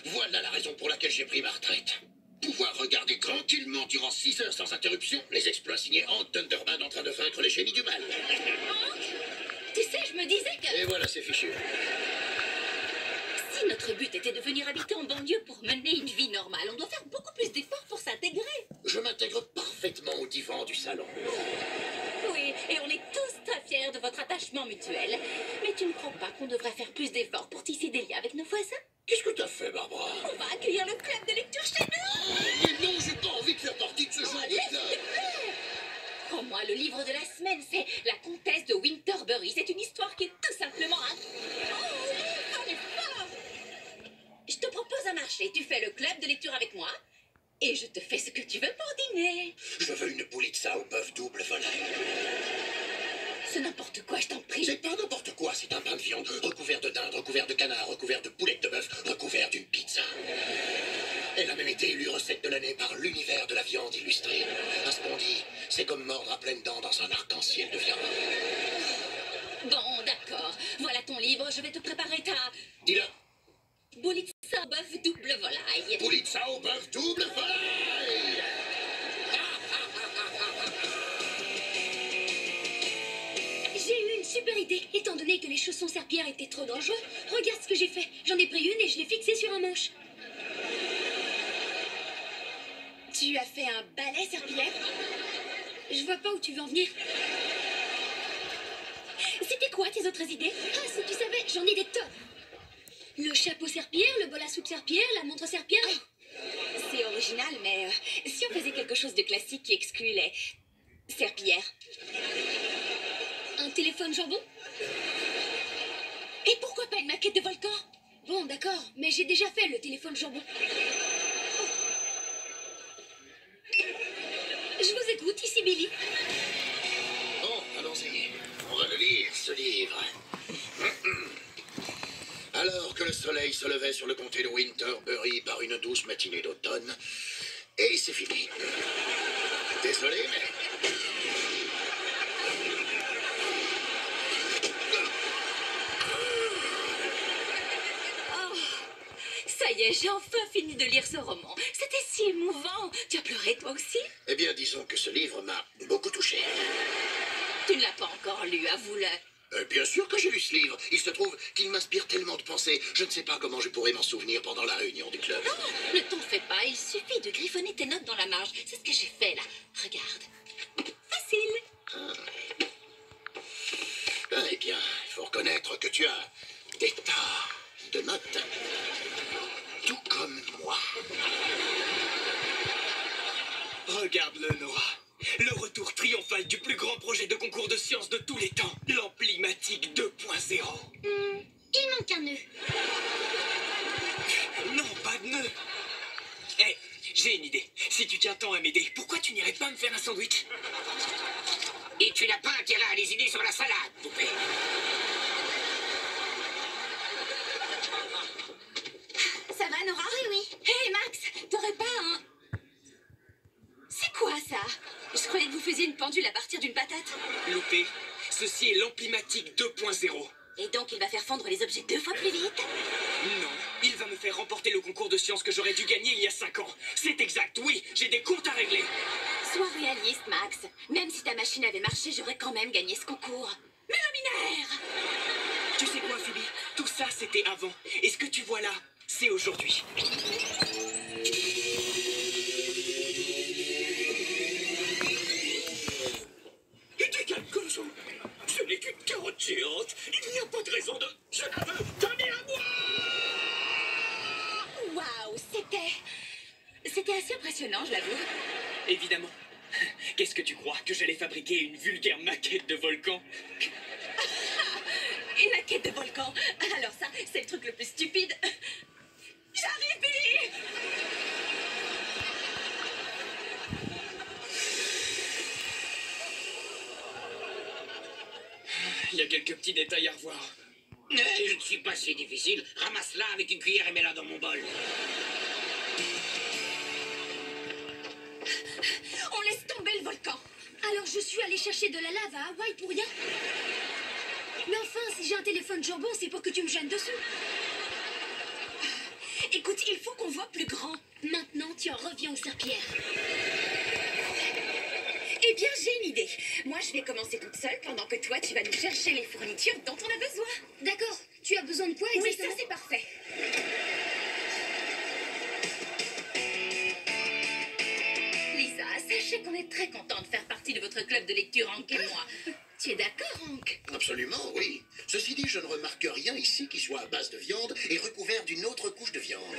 Voilà la raison pour laquelle j'ai pris ma retraite. Pouvoir regarder tranquillement durant 6 heures sans interruption les exploits signés Hank Thunderman en train de vaincre les génies du mal. Tu sais, je me disais que... Et voilà, c'est fichu. Si notre but était de venir habiter en banlieue pour mener une vie normale, on doit faire beaucoup plus d'efforts pour s'intégrer. Je m'intègre parfaitement au divan du salon. Oui, et on est tous très fiers de votre attachement mutuel. Mais tu ne crois pas qu'on devrait faire plus d'efforts pour tisser des liens avec nos voisins? Qu'est-ce que t'as fait, Barbara? On va accueillir le club de lecture chez nous. Mais non, j'ai pas envie de faire partie de ce genre de club. Prends-moi le livre de la semaine, c'est La Comtesse de Winterbury. C'est une histoire qui est tout simplement un... Oh, on est fort. Je te propose un marché. Tu fais le club de lecture avec moi et je te fais ce que tu veux pour dîner. Je veux une poulitza au bœuf double volaille. C'est n'importe quoi, je t'en prie. C'est pas n'importe quoi, c'est un pain de viande recouvert de dinde, recouvert de canard, recouvert de poulette de bœuf, recouvert d'une pizza. Elle a même été élue recette de l'année par l'univers de la viande illustrée. Un spondy, c'est comme mordre à pleines dents dans un arc-en-ciel de viande. Bon, d'accord. Voilà ton livre, je vais te préparer ta... Dis-le. Poulitza au bœuf double volaille. Poulitza au bœuf double volaille. J'ai eu une super idée. Étant donné que les chaussons serpillères étaient trop dangereux, regarde ce que j'ai fait. J'en ai pris une et je l'ai fixée sur un manche. Tu as fait un balai serpillière? Je vois pas où tu veux en venir. C'était quoi tes autres idées? Ah, si tu savais, j'en ai des tonnes. Le chapeau serpillière, le bol à soupe serpillière, la montre serpillière. C'est original, mais si on faisait quelque chose de classique qui exclut les serpillères. Un téléphone jambon? Et pourquoi pas une maquette de volcan? Bon, d'accord, mais j'ai déjà fait le téléphone jambon. Je vous écoute, ici Billy. Bon, allons-y. On va le lire, ce livre. Alors que le soleil se levait sur le comté de Winterbury par une douce matinée d'automne, et c'est fini. Désolé, mais... Ça y est, j'ai enfin fini de lire ce roman. C'était si émouvant. Tu as pleuré toi aussi? Eh bien, disons que ce livre m'a beaucoup touché. Tu ne l'as pas encore lu, avoue-le. Bien sûr que j'ai lu ce livre. Il se trouve qu'il m'inspire tellement de pensées. Je ne sais pas comment je pourrais m'en souvenir pendant la réunion du club. Non, ne t'en fais pas. Il suffit de griffonner tes notes dans la marge. C'est ce que j'ai fait, là. Regarde. Facile. Eh bien, il faut reconnaître que tu as des tas de notes. Tout comme moi. Regarde-le, Nora. Le retour triomphal du plus grand projet de concours de sciences de tous les temps. L'Amplimatique 2.0. Il manque un nœud. Non, pas de nœud. Hé, j'ai une idée. Si tu tiens tant à m'aider, pourquoi tu n'irais pas me faire un sandwich? Et tu n'as pas intérêt à lésiner sur la salade, poupée. Ça va, Nora? Oui, oui. Hé, Max, t'aurais pas un... C'est quoi, ça? Je croyais que vous faisiez une pendule à partir d'une patate. Loupé, ceci est l'Amplimatique 2.0. Et donc, il va faire fondre les objets 2 fois plus vite? Non, il va me faire remporter le concours de sciences que j'aurais dû gagner il y a 5 ans. C'est exact, oui, j'ai des comptes à régler. Sois réaliste, Max. Même si ta machine avait marché, j'aurais quand même gagné ce concours. Mais le binaire! Tu sais quoi, Philippe? Toby, tout ça c'était avant. Et ce que tu vois là, c'est aujourd'hui. Et tu calmes, Cochon. Ce n'est qu'une carotte géante. Il n'y a pas de raison de... Je la veux. Tenez à moi. Waouh, c'était assez impressionnant, je l'avoue. Évidemment. Qu'est-ce que tu crois? Que j'allais fabriquer une vulgaire maquette de volcan? Une maquette de volcan. Alors ça, c'est le truc le plus stupide. J'arrive, Billy. Il y a quelques petits détails à revoir. Je ne suis pas si difficile. Ramasse-la avec une cuillère et mets-la dans mon bol. On laisse tomber le volcan. Alors je suis allée chercher de la lave à Hawaï pour rien. Mais enfin, si j'ai un téléphone jambon, c'est pour que tu me gênes dessus. Écoute, il faut qu'on voit plus grand. Maintenant, tu en reviens aux serpillères. Eh bien, j'ai une idée. Moi, je vais commencer toute seule pendant que toi, tu vas nous chercher les fournitures dont on a besoin. D'accord. Tu as besoin de quoi Oui, exactement? ça, c'est parfait. Lisa, sachez qu'on est très content de faire partie de votre club de lecture, Hank et moi. Tu es d'accord, Hank? Absolument, oui. Ceci dit, je ne remarque rien ici qui soit à base de viande et recouvert d'une autre couche de viande.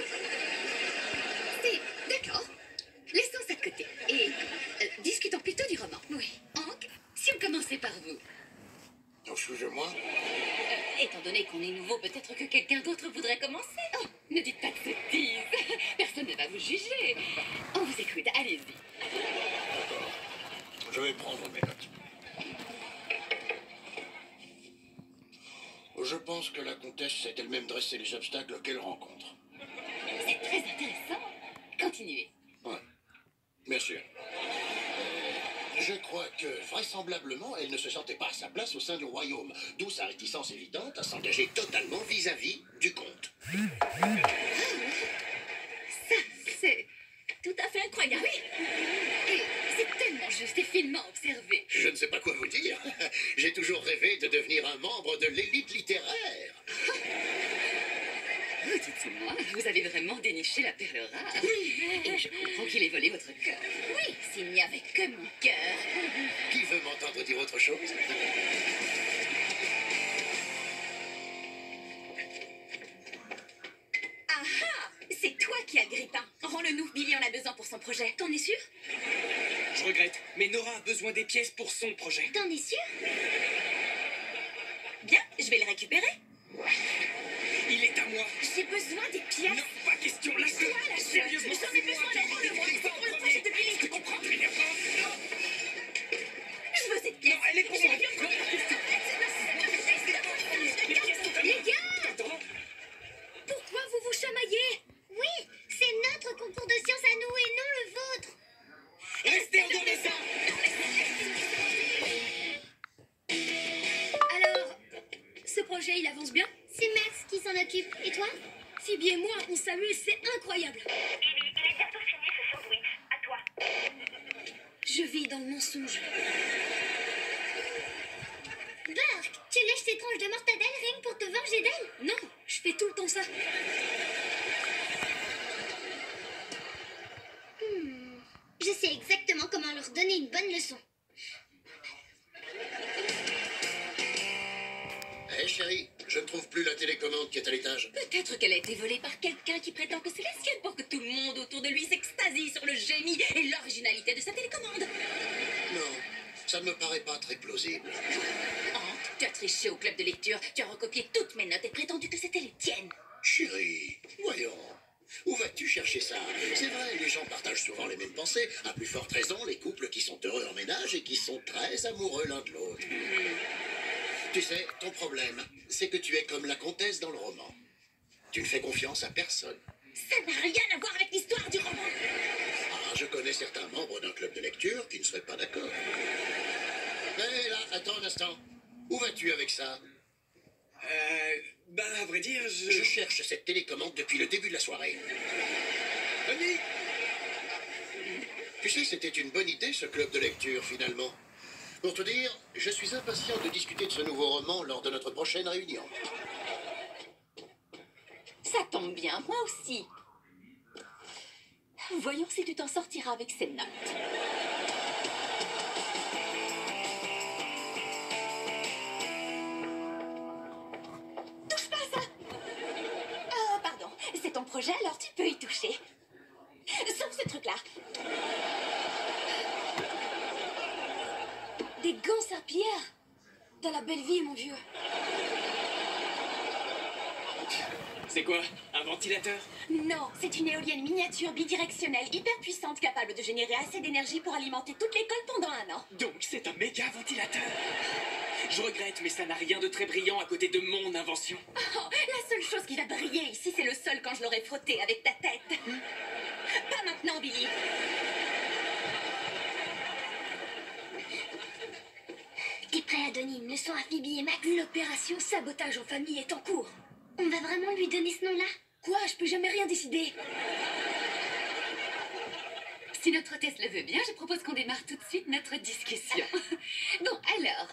Si, d'accord. Laissons ça de côté. Et discutons plutôt du roman. Oui. Hank, si on commençait par vous. Excusez-moi. Étant donné qu'on est nouveau, peut-être que quelqu'un d'autre voudrait commencer. Oh, ne dites pas de sottises. Personne ne va vous juger. On vous écoute, allez-y. D'accord. Je vais prendre mes notes. Je pense que la comtesse sait elle-même dresser les obstacles qu'elle rencontre. C'est très intéressant. Continuez. Ouais. Merci. Je crois que, vraisemblablement, elle ne se sentait pas à sa place au sein du royaume, d'où sa réticence évidente à s'engager totalement vis-à-vis du comte. Ça, c'est tout à fait incroyable. Oui. Et c'est tellement juste et finement observé. Je ne sais pas quoi vous dire. J'ai toujours rêvé de devenir un membre de l'élite littéraire. Dites-moi, vous avez vraiment déniché la perle rare. Oui. Et je comprends qu'il ait volé votre cœur. Oui, s'il n'y avait que mon cœur. Qui veut m'entendre dire autre chose? Ah ah, c'est toi qui as le grippin. Rends-le-nous, Billy en a besoin pour son projet. T'en es sûr? Je regrette, mais Nora a besoin des pièces pour son projet. T'en es sûr? Bien, je vais le récupérer. Il est à moi. J'ai besoin des pièces. Non, pas question, lâche-le. Toi, lâche-le. Sérieusement, J'en ai besoin, rends-le-moi. C'est pour le projet de Billy. Tu comprends, tu m'énerves pas. Je veux cette pièce. Non, elle est pour moi. Les gars! Pourquoi vous vous chamaillez? Oui, c'est notre concours de science à nous et non le vôtre. Restez adolescents. Alors, ce projet, il avance bien? C'est Max qui s'en occupe. Et toi? Phoebe et moi, on s'amuse, c'est incroyable. Il est bientôt fini ce sandwich. À toi. Je vis dans le mensonge. Burke, tu lèches ces tranches de mortadelle rien que pour te venger d'elle? Non, je fais tout le temps ça. Je sais exactement comment leur donner une bonne leçon. Hé chérie, je ne trouve plus la télécommande qui est à l'étage. Peut-être qu'elle a été volée par quelqu'un qui prétend que c'est la sienne pour que tout le monde autour de lui s'extasie sur le génie et l'originalité de sa télécommande. Non, ça ne me paraît pas très plausible. Hank, tu as triché au club de lecture, tu as recopié toutes mes notes et prétendu que c'était les tiennes. Chérie, voyons. Où vas-tu chercher ça? C'est vrai, les gens partagent souvent les mêmes pensées. À plus forte raison, les couples qui sont heureux en ménage et qui sont très amoureux l'un de l'autre. Tu sais, ton problème, c'est que tu es comme la comtesse dans le roman. Tu ne fais confiance à personne. Ça n'a rien à voir avec l'histoire du roman. Ah, je connais certains membres d'un club de lecture qui ne seraient pas d'accord. Mais là, attends un instant. Où vas-tu avec ça? À vrai dire, Je cherche cette télécommande depuis le début de la soirée. Honey! Tu sais, c'était une bonne idée, ce club de lecture, finalement. Pour te dire, je suis impatient de discuter de ce nouveau roman lors de notre prochaine réunion. tombe bien, moi aussi. Voyons si tu t'en sortiras avec ces notes. Touche pas à ça. Pardon, c'est ton projet, alors tu peux y toucher. Sauf ce truc-là. Des gants serpillères. T'as la belle vie, mon vieux. C'est quoi? Un ventilateur? Non, c'est une éolienne miniature bidirectionnelle hyper puissante capable de générer assez d'énergie pour alimenter toute l'école pendant 1 an. Donc c'est un méga ventilateur. Je regrette, mais ça n'a rien de très brillant à côté de mon invention. Oh, la seule chose qui va briller ici, c'est le sol quand je l'aurai frotté avec ta tête. Pas maintenant, Billy. T'es prêt, Adonim? Le son amphibie et Max? L'opération sabotage en famille est en cours. On va vraiment lui donner ce nom-là? Quoi? Je peux jamais rien décider. Si notre hôtesse le veut bien, je propose qu'on démarre tout de suite notre discussion. Bon, alors,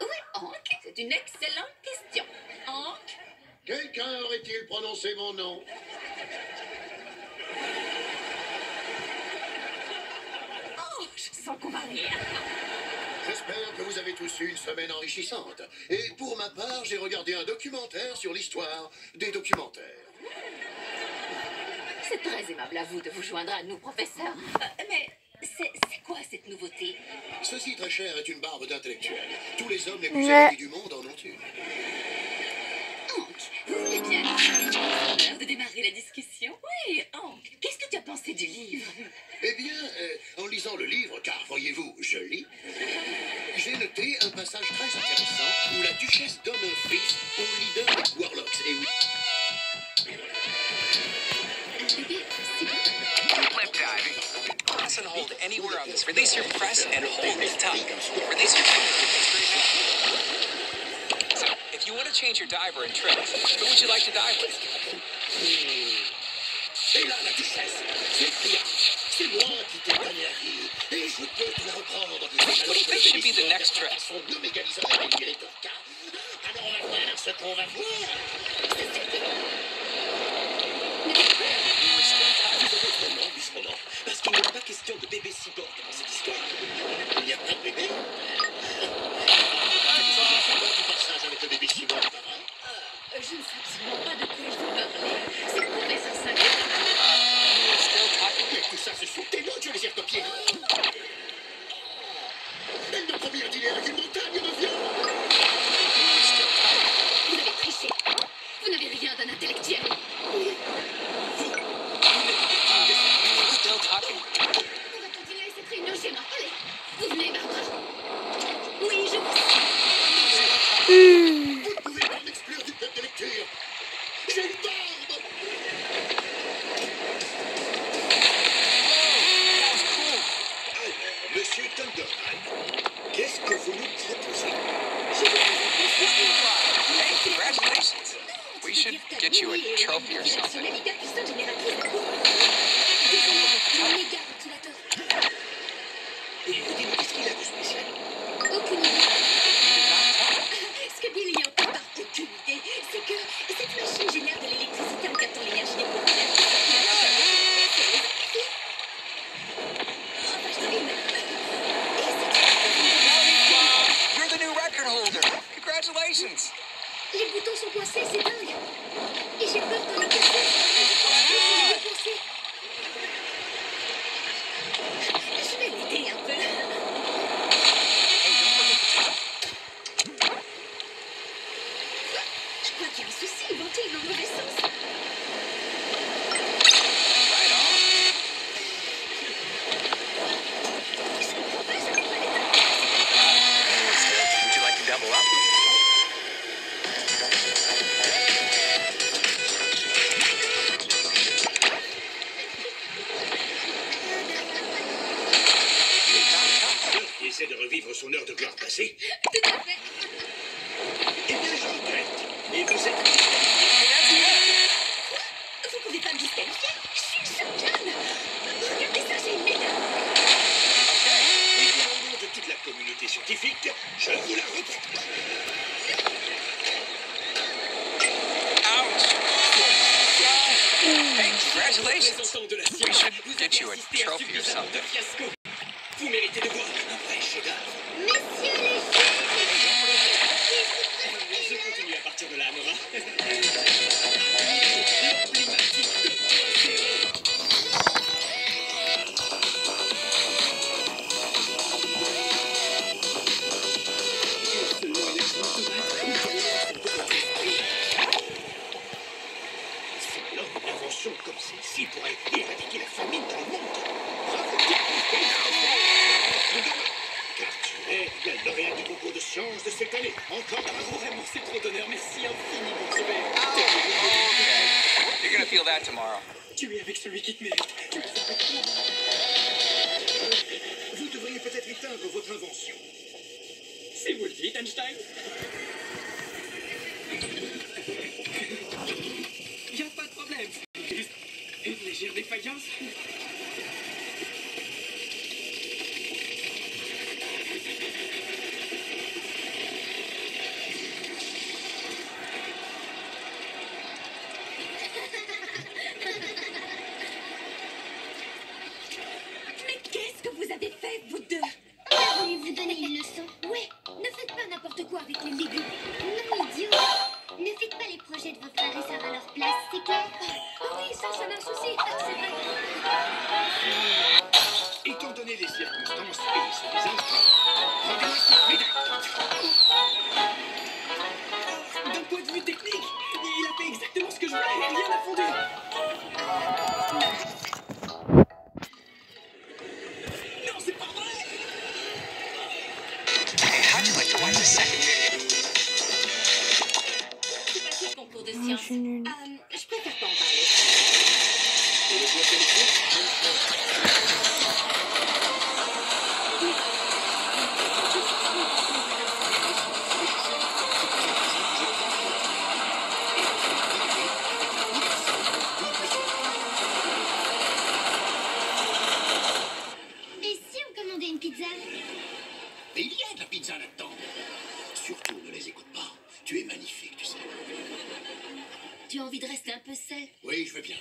où est Hank? C'est une excellente question. Hank? Quelqu'un aurait-il prononcé mon nom? Oh, je sens qu'on va rire. J'espère que vous avez tous eu une semaine enrichissante. Et pour ma part, j'ai regardé un documentaire sur l'histoire des documentaires. C'est très aimable à vous de vous joindre à nous, professeur. Mais c'est quoi cette nouveauté? Ceci, très cher, est une barbe d'intellectuel. Tous les hommes les plus érudits du monde en ont une. Hank, vous voulez bien l'honneur de démarrer la discussion? Oui, Hank, qu'est-ce que tu as pensé du livre? Eh bien, en lisant le livre, car voyez-vous, je lis, j'ai noté un passage très intéressant où la duchesse donne un fils au leader des Warlocks. Et oui. Flip diving. Press and hold anywhere on this. Release your press and hold the top. Release your So, if you want to change your diver and trick, who would you like to dive with? Et là, la duchesse, c'est bien. C'est moi qui t'ai donné la vie. Et je peux te la reprendre. What do you think should be the next trick? Son omégaliseur et Miritovka. Alors on va voir ce qu'on va voir. Vous avez vraiment vu ce moment. Parce qu'il n'y a pas question de bébé cyborg dans cette histoire. Il n'y a pas de bébé. Du passage avec le bébé cyborg, pas vrai? Je ne sais absolument pas de quoi je vous parle. C'est le professeur Sagan. Mais tout ça, ce sont tes notes, je les ai recopiées. Elle m'a promis un dîner avec une montagne de viande. Vous avez triché. Vous n'avez rien d'un intellectuel. Still talking. On va continuer cette réunion chez moi. Allez, vous venez, Barbara. Oui, je vous suis. Vous ne pouvez pas m'exclure du club de lecture. J'ai une barbe. Alors, monsieur Thunderman, qu'est-ce que vous nous proposez? Je vous Hey, congratulations. We should get you a trophy or something. la méga puissante génératrice de courant. Le méga ventilateur. Et dites-moi, qu'est-ce qu'il a de spécial? Aucune idée. Ce que Billy entend par aucune idée, c'est que cette machine génère de l'électricité en captant l'énergie des courants. You're the new record holder. Congratulations. Les boutons sont coincés, c'est dingue. Et j'ai peur de les casser. Je vais les défoncer. Je vais l'aider un peu. Je crois qu'il y a un souci, il ventile dans le mauvais sens. Je comprends pas, ça va pas l'état. Would you like to double up? Qui essaie de revivre son heure de gloire passée? Tout à fait. Eh bien, je regrette. Et vous êtes... Congratulations. De la We science, should vous get you a avez assisté à trophy or suffisamment something. de fiasco. Vous méritez de voir un vrai chef-d'œuvre. Messieurs les Je continue à partir de là, Nora. Une invention comme celle-ci pourrait éradiquer la famine dans le monde. Bravo, car tu es la lauréate du concours de sciences de cette année. Encore bravo. Vraiment, c'est trop d'honneur. Merci infiniment, Robert. You're gonna feel that tomorrow. Tu es avec celui qui te mérite. Tu es avec moi. Vous devriez peut-être éteindre votre invention. C'est vous le dites, Einstein? Y a pas de problème. Juste une légère défaillance. Mais qu'est-ce que vous avez fait, vous deux? On a voulu vous donner une leçon. Ouais, ne faites pas n'importe quoi avec les légumes. Non, idiot. Ne faites pas les projets de vos frères et sœurs à leur place, c'est clair? Oh oui, ça m'a souci. C'est vrai. Étant donné les circonstances et son usage, rendez-moi cette médaille. D'un point de vue technique, il a fait exactement ce que je voulais et rien n'a fondu. Non, c'est pas vrai. Hey, how'd you like to watch the second video? C'est passé le concours de Je sciences. suis nulle. Je préfère pas en parler. Et le bloc électrique, même chose. Et si on commandait une pizza? Mais il y a de la pizza là-dedans. Surtout, ne les écoute pas. Tu es magnifique, tu sais. Tu as envie de rester un peu seul? Oui, je veux bien.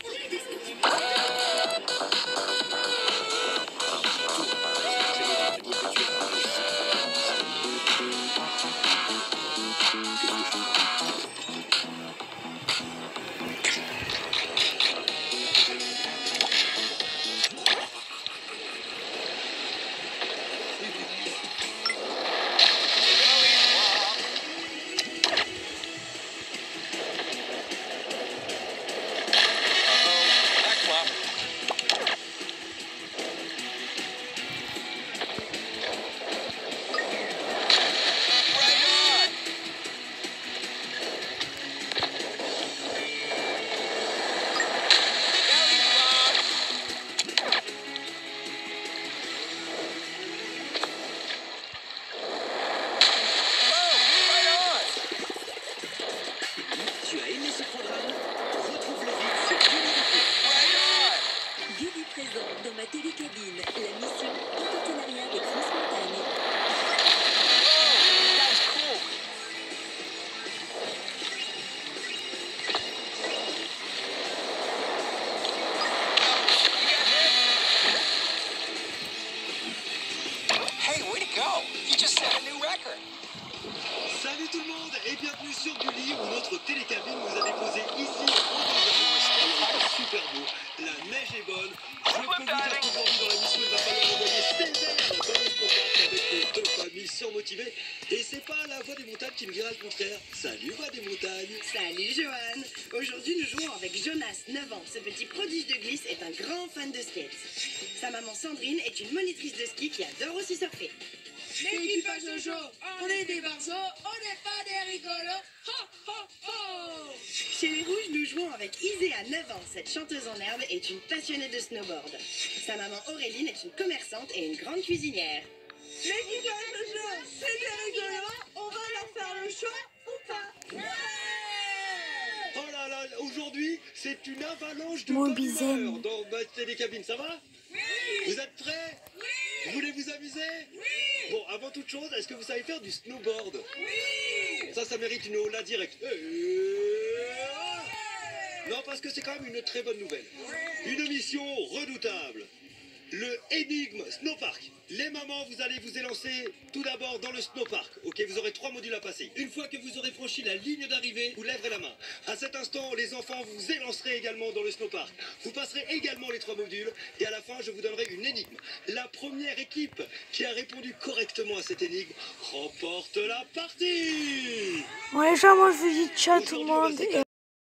Tu as aimé ce programme? Retrouve-le vite sur Télécabine. Gulli présente dans ma télécabine la mission en partenariat avec France Montagne. Hey, way to go! You just set a new record. Salut tout le monde et bienvenue sur Gulli où notre télécabine nous a déposé ici en super beau. La neige est bonne. Je peux vous dire qu'aujourd'hui dans la mission il va falloir envoyer Césaire dans le spectacle avec les deux familles surmotivées. Et c'est pas la voix des montagnes qui me dira le contraire. Salut voix des montagnes. Salut Johan. Aujourd'hui nous jouons avec Jonas, 9 ans. Ce petit prodige de glisse est un grand fan de skate. Sa maman Sandrine est une monitrice de ski qui adore aussi surfer. L'équipage Jojo, on est des barzots, on n'est pas des rigolos. Ho, ho, ho. Chez les Rouges, nous jouons avec Iséa, 9 ans. Cette chanteuse en herbe est une passionnée de snowboard. Sa maman Auréline est une commerçante et une grande cuisinière. L'équipage Jojo, c'est des rigolos, on va leur faire le show ou pas? Oh là là, aujourd'hui c'est une avalanche de Mon bonne bizarre. humeur dans ma télécabine, ça va? Oui. Vous êtes prêts? Oui. Vous voulez vous amuser? Oui. Bon, avant toute chose, est-ce que vous savez faire du snowboard? Oui. Ça mérite une hola directe. Non, Non, parce que c'est quand même une très bonne nouvelle. Une mission redoutable. Le Énigme Snowpark. Les mamans, vous allez vous élancer tout d'abord dans le Snowpark. Ok, vous aurez 3 modules à passer. Une fois que vous aurez franchi la ligne d'arrivée, vous lèverez la main. À cet instant, les enfants, vous vous élancerez également dans le Snowpark. Vous passerez également les 3 modules. Et à la fin, je vous donnerai une énigme. La première équipe qui a répondu correctement à cette énigme remporte la partie. Bon, les gens, moi je vous dis ciao tout le monde.